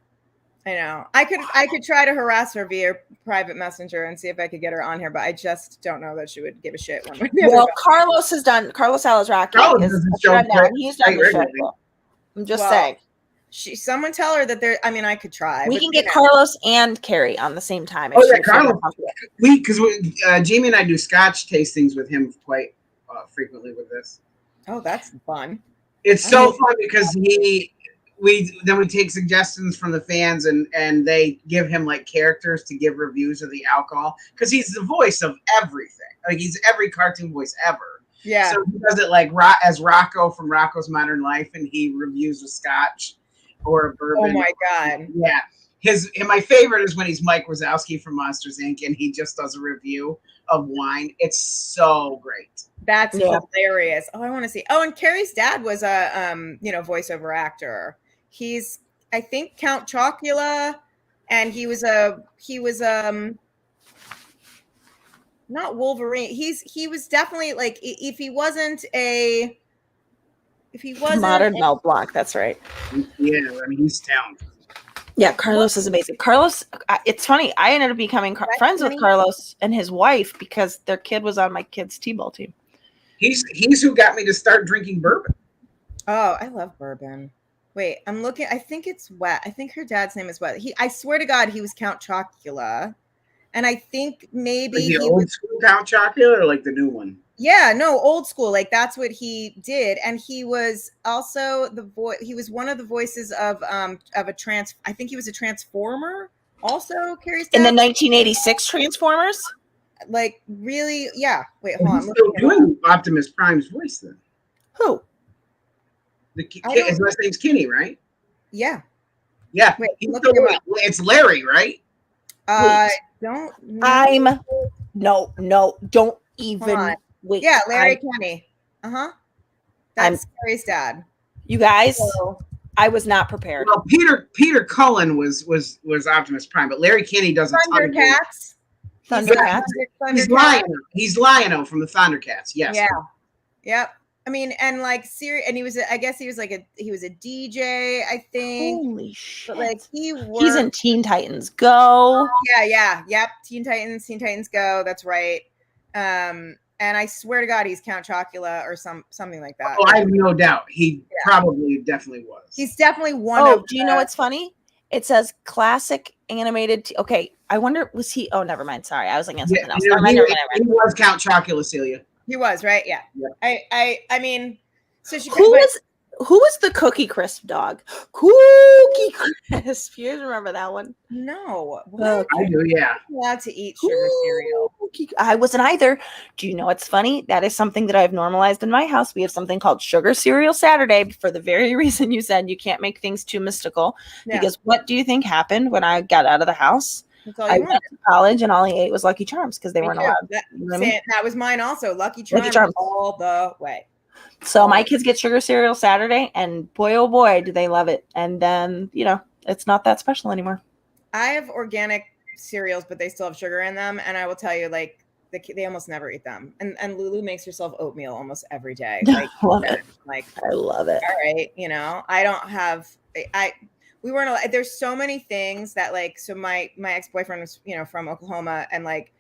I know. I could try to harass her via private messenger and see if I could get her on here, but I just don't know that she would give a shit one way or the other. Well, Carlos Alazraqui doesn't show up He's done the regularly. show. I'm just saying. Someone tell her that there. I mean, I could try. We but, can get Carlos and Carrie on the same time. Oh yeah, Carlos. Because Jamie and I do Scotch tastings with him quite frequently with this. Oh, that's fun. It's so fun because we take suggestions from the fans and they give him like characters to give reviews of the alcohol because he's the voice of everything. Like he's every cartoon voice ever. Yeah. So he does it like as Rocco from Rocco's Modern Life, and he reviews a Scotch or a bourbon. Oh my God. Yeah. And my favorite is when he's Mike Wazowski from Monsters Inc. and he just does a review of wine. It's so great. That's hilarious. Oh, I want to see. Oh, and Carrie's dad was a voiceover actor. He's I think Count Chocula, and he was not Wolverine. He was definitely like if he wasn't Modern Mel Blanc, that's right. Yeah, I mean he's talented. Yeah, Carlos is amazing. Carlos, it's funny. I ended up becoming friends with Carlos and his wife because their kid was on my kid's t-ball team. He's who got me to start drinking bourbon. Oh, I love bourbon. Wait, I'm looking. I think it's Wet. I think her dad's name is Wet. I swear to God, he was Count Chocula, and I think maybe like the old school Count Chocula or like the new one. Yeah, no, old school. Like that's what he did, and he was also he was one of the voices of a I think he was a Transformer. Also, Carrie's dad. In the 1986 Transformers. Like really, yeah. Wait, hold on. He's still doing Optimus Prime's voice then. Who? His last name's Kinney, right? Yeah. Yeah. Wait, it's Larry, right? Don't. Don't even wait. Yeah, Larry Kenny. That's Carrie's dad. You guys, I was not prepared. Well, Peter Cullen was Optimus Prime, but Larry Kinney does a ton of Thundercats. Thundercats. He's Lion-O from the Thundercats. Yes. Yeah. Yep. I mean, and like and he was a DJ, I think. Holy shit! But like he's in Teen Titans Go. Yep. Teen Titans Go. That's right. And I swear to God, he's Count Chocula or something like that. Oh, I have no doubt. He definitely was. He's definitely one of. Do you know what's funny? It says classic animated. Okay, I wonder was he? Oh, never mind. Sorry, I was looking at something else. He was Count Chocula, Celia. He was right. Yeah. I mean, so who was the Cookie Crisp dog? Cookie Crisp. You guys remember that one? No. I do. Yeah. I'm allowed to eat sugar cereal. I wasn't either. Do you know what's funny? That is something that I've normalized in my house. We have something called Sugar Cereal Saturday for the very reason you said you can't make things too mystical. Yeah. Because what do you think happened when I got out of the house? I went to college and all I ate was Lucky Charms because they weren't allowed. That was mine also. Lucky Charms all the way. So my kids get Sugar Cereal Saturday, and boy, oh boy, do they love it. And then, it's not that special anymore. I have organic cereals, but they still have sugar in them. And I will tell you, like, they almost never eat them. And Lulu makes herself oatmeal almost every day. Like, love it. I love it. All right. I don't have, we weren't there's so many things that like, so my ex-boyfriend was, from Oklahoma, and like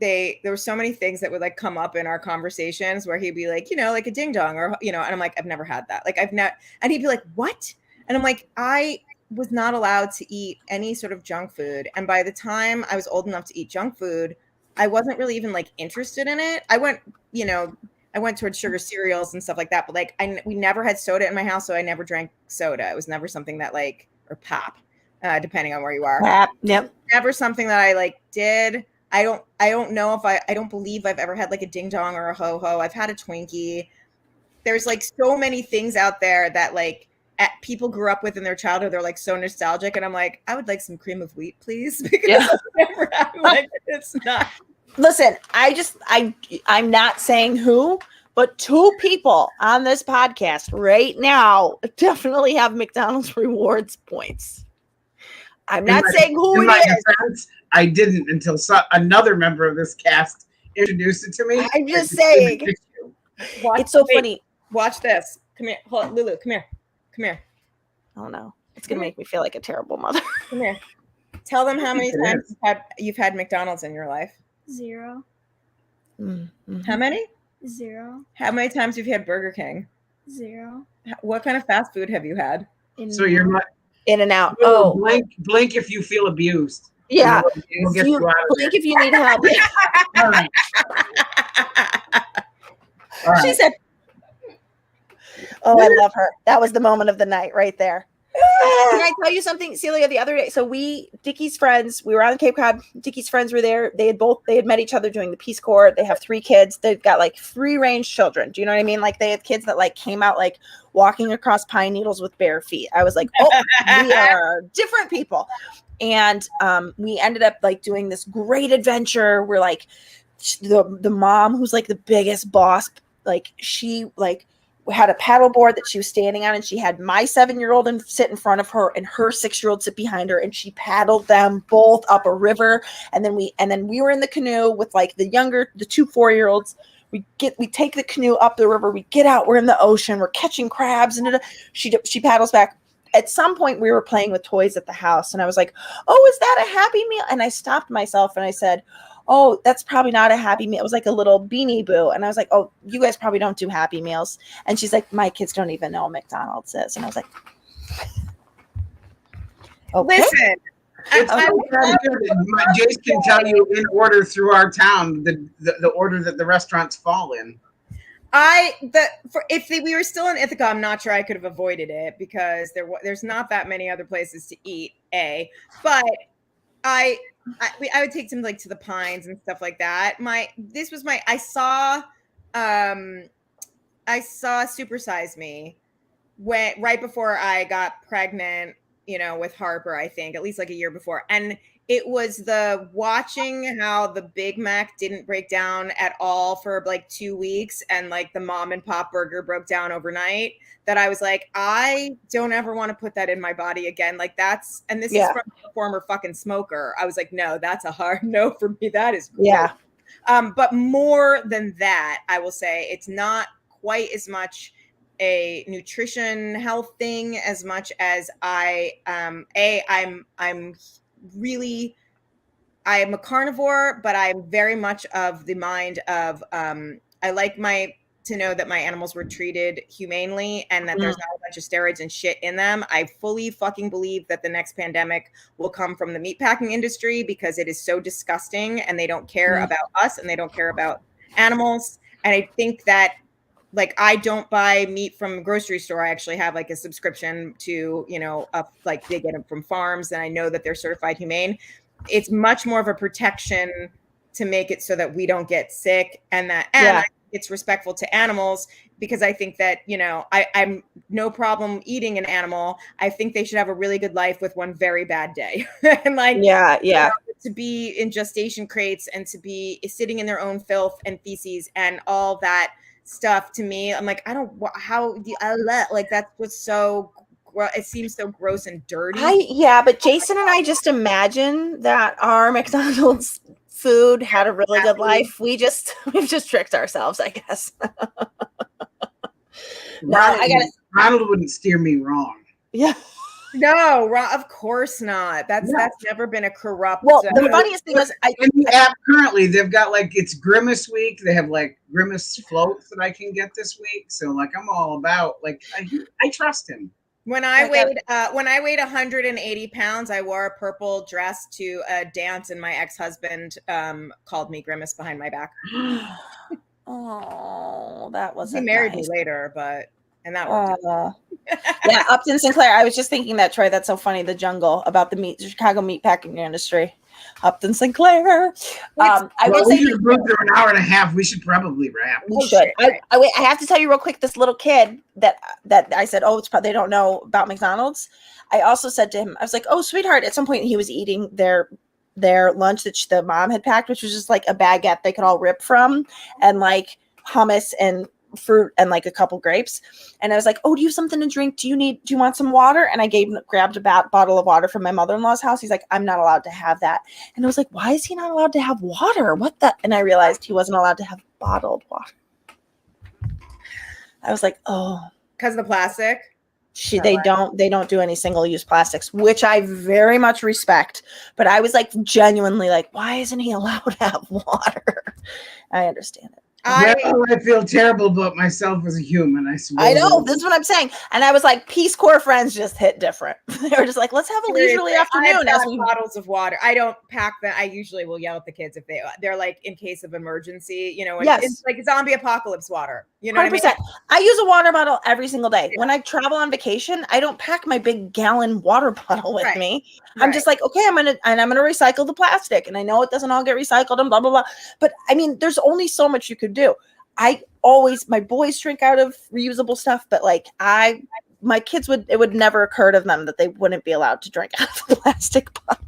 there were so many things that would like come up in our conversations where he'd be like, like a ding dong or, and I'm like, I've never had that. Like and he'd be like, what? And I'm like, I was not allowed to eat any sort of junk food. And by the time I was old enough to eat junk food, I wasn't really even like interested in it. I went towards sugar cereals and stuff like that, but like we never had soda in my house, so I never drank soda. It was never something that like, or pop, depending on where you are. Pop, yep. Never something that I like did. I don't know if I don't believe I've ever had like a ding dong or a ho ho. I've had a Twinkie. There's like so many things out there that like people grew up with in their childhood. They're like so nostalgic, and I'm like, I would like some cream of wheat, please, because I'm like, it's not. Listen, I'm not saying who, but 2 people on this podcast right now definitely have McDonald's rewards points. I'm not saying who it is. Defense, I didn't until another member of this cast introduced it to me. I'm just saying. It's so funny. Watch this. Come here. Hold on. Lulu, come here. Come here. Oh, no. It's going to make me feel like a terrible mother. Come here. Tell them how many times you've had McDonald's in your life. 0. Mm-hmm. How many? 0. How many times you've had Burger King? 0. What kind of fast food have you had? So you're not in and out. Oh, blink if you feel abused. Yeah. We'll get you out of blink if you need help. All right. All right. She said, "Oh, I love her." That was the moment of the night right there. Can I tell you something, Celia? The other day, so Dickie's friends, we were on Cape Cod. Dickie's friends were there. They had met each other doing the Peace Corps. They have 3 kids. They've got like free-range children. Do you know what I mean? Like they had kids that like came out like walking across pine needles with bare feet. I was like, oh, we are different people. And we ended up like doing this great adventure. We're like the mom who's like the biggest boss. Like she like had a paddle board that she was standing on, and she had my 7-year-old sit in front of her and her 6-year-old sit behind her, and she paddled them both up a river. And then we were in the canoe with like the 2 4-year-olds. We take the canoe up the river. We get out. We're in the ocean. We're catching crabs, and she paddles back. At some point, we were playing with toys at the house, and I was like, "Oh, is that a Happy Meal?" And I stopped myself and I said, "Oh, that's probably not a Happy Meal." It was like a little Beanie Boo. And I was like, "Oh, you guys probably don't do Happy Meals." And she's like, "My kids don't even know what McDonald's is." And I was like, okay. Listen. Jace can tell you in order through our town the order that the restaurants fall in. If we were still in Ithaca, I'm not sure I could have avoided it because there's not that many other places to eat. But I would take them like to the Pines and stuff like that. I saw Super Size Me right before I got pregnant, with Harper, I think, at least like a year before. And it was the watching how the Big Mac didn't break down at all for like 2 weeks, and like the mom and pop burger broke down overnight, that I was like, I don't ever want to put that in my body again. Like this is from a former fucking smoker. I was like, no, that's a hard no for me. That is gross. Yeah. But more than that, I will say it's not quite as much a nutrition health thing as much as I'm a carnivore, but I'm very much of the mind of I like to know that my animals were treated humanely and that there's not a bunch of steroids and shit in them. I fully fucking believe that the next pandemic will come from the meatpacking industry because it is so disgusting and they don't care about us and they don't care about animals. And I think that like I don't buy meat from a grocery store. I actually have like a subscription to, like they get them from farms and I know that they're certified humane. It's much more of a protection to make it so that we don't get sick and I think it's respectful to animals because I think that, I'm no problem eating an animal. I think they should have a really good life with one very bad day. And like, to be in gestation crates and to be sitting in their own filth and feces and all that stuff to me, I'm like, that's what's so it seems so gross and dirty. But Jason and I just imagine that our McDonald's food had a really good life. We've just tricked ourselves, I guess. Ronald wouldn't steer me wrong. Yeah. No, of course not. That's never been a corrupt. Well, the funniest thing is, in the app currently they've got like it's Grimace week. They have like Grimace floats that I can get this week. So like I'm all about like I trust him. When I weighed 180 pounds, I wore a purple dress to a dance, and my ex-husband called me Grimace behind my back. Oh, that wasn't. He married nice. me later, and that worked. Yeah, Upton Sinclair. I was just thinking that, Troy. That's so funny. The jungle about the Chicago meatpacking industry. Upton Sinclair. I will say, we should go through an hour and a half. We should probably wrap. We should. I have to tell you real quick. This little kid that I said, oh, it's probably they don't know about McDonald's. I also said to him, I was like, oh, sweetheart. At some point, he was eating their lunch that the mom had packed, which was just like a baguette they could all rip from, and like hummus and fruit and like a couple grapes. And I was like, oh, do you have something to drink? Do you want some water? And I grabbed a bottle of water from my mother-in-law's house. He's like, I'm not allowed to have that. And I was like, why is he not allowed to have water? What the? And I realized he wasn't allowed to have bottled water. I was like, oh, because of the plastic. They don't do any single-use plastics, which I very much respect. But I was like genuinely like, why isn't he allowed to have water? I understand it. I feel terrible about myself as a human. I swear. I know. This is what I'm saying. And I was like, Peace Corps friends just hit different. They were just like, let's have a leisurely afternoon. As bottles of water. I don't pack them. I usually will yell at the kids if they're like in case of emergency. You know, it's like zombie apocalypse water. You know 100%. What I mean? I use a water bottle every single day. Yeah. When I travel on vacation, I don't pack my big gallon water bottle with me. I'm just like, okay, I'm gonna recycle the plastic, and I know it doesn't all get recycled and blah blah blah. But I mean, there's only so much you could do. My boys drink out of reusable stuff, but like my kids it would never occur to them that they wouldn't be allowed to drink out of a plastic bottle.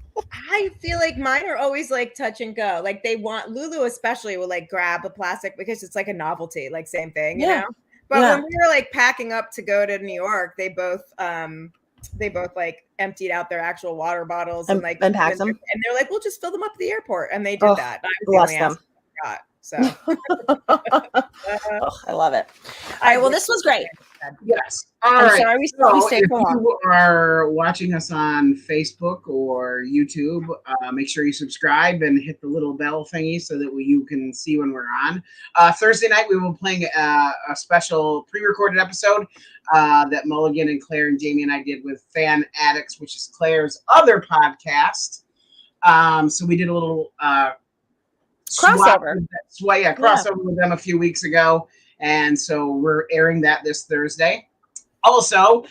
I feel like mine are always like touch and go. Like Lulu especially will like grab a plastic because it's like a novelty, like same thing, you know? But when we were like packing up to go to New York, they both like emptied out their actual water bottles and packed them. And they're like, we'll just fill them up at the airport. And they did that. I was the only ass I got. So I love it. All right. Well, this was great. Yes. All right. Sorry, we stayed so long. If you are watching us on Facebook or YouTube, make sure you subscribe and hit the little bell thingy so that you can see when we're on. Thursday night, we will be playing a special pre-recorded episode that Mulligan and Claire and Jamie and I did with Fan Addicts, which is Claire's other podcast. So we did a little crossover with them a few weeks ago, and so we're airing that this Thursday. Also,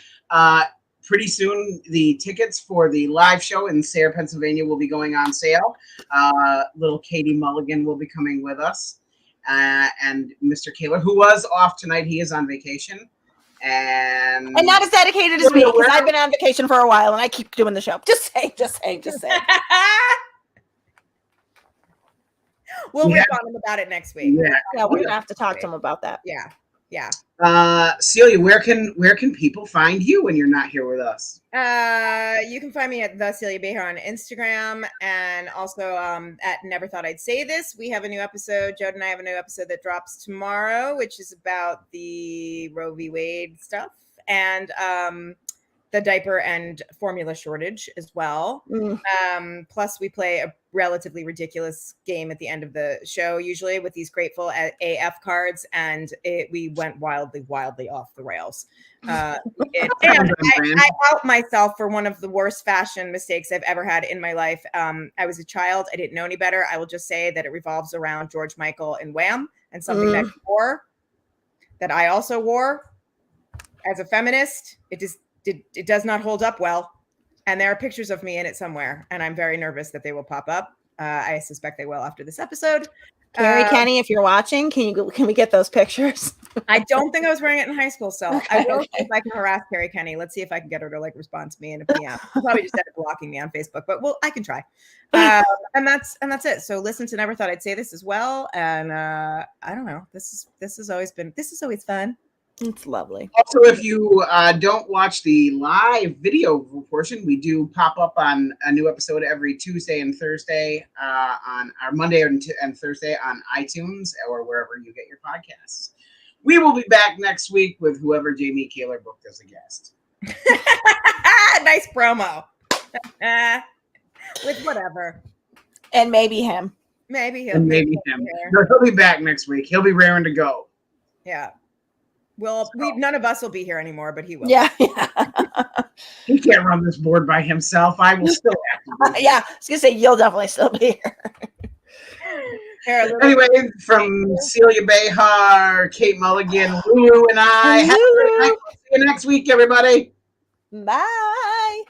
pretty soon the tickets for the live show in Sayre, Pennsylvania will be going on sale. Little Katie Mulligan will be coming with us, and Mr. Kaler, who was off tonight, he is on vacation. And not as dedicated as me, because I've been on vacation for a while and I keep doing the show. Just saying. We'll whip on him about it next week. Yeah, we're gonna have to talk to him about that. Yeah. Celia, where can people find you when you're not here with us? You can find me at the Celia Behar on Instagram, and also at Never Thought I'd Say This. We have a new episode. Jode and I have a new episode that drops tomorrow, which is about the Roe v. Wade stuff and the diaper and formula shortage as well. Plus, we play a relatively ridiculous game at the end of the show, usually with these Grateful AF cards, and we went wildly off the rails. And I out myself for one of the worst fashion mistakes I've ever had in my life. I was a child. I didn't know any better. I will just say that it revolves around George Michael and Wham, and something that he wore, that I also wore as a feminist. It does not hold up well. And there are pictures of me in it somewhere. And I'm very nervous that they will pop up. I suspect they will after this episode. Carrie Kenny, if you're watching, can we get those pictures? I don't think I was wearing it in high school. So I will see if I can harass Carrie Kenny. Let's see if I can get her to respond to me in a PM. She'll probably just end up blocking me on Facebook, but I can try. And that's it. So listen to Never Thought I'd Say This as well. And I don't know. This is always fun. It's lovely. Also, if you don't watch the live video portion, we do pop up on a new episode every Tuesday and Thursday on our Monday and Thursday on iTunes or wherever you get your podcasts. We will be back next week with whoever Jamie Kaler booked as a guest. Nice promo. With whatever. And maybe him. Maybe he'll And maybe him. No, he'll be back next week. He'll be raring to go. Yeah. Well, none of us will be here anymore, but he will. Yeah. He can't run this board by himself. I will still have to. Yeah. I was gonna say you'll definitely still be here. Anyway, from Celia Behar, Kate Mulligan, Lulu, and I. Have a great night. See you next week, everybody. Bye.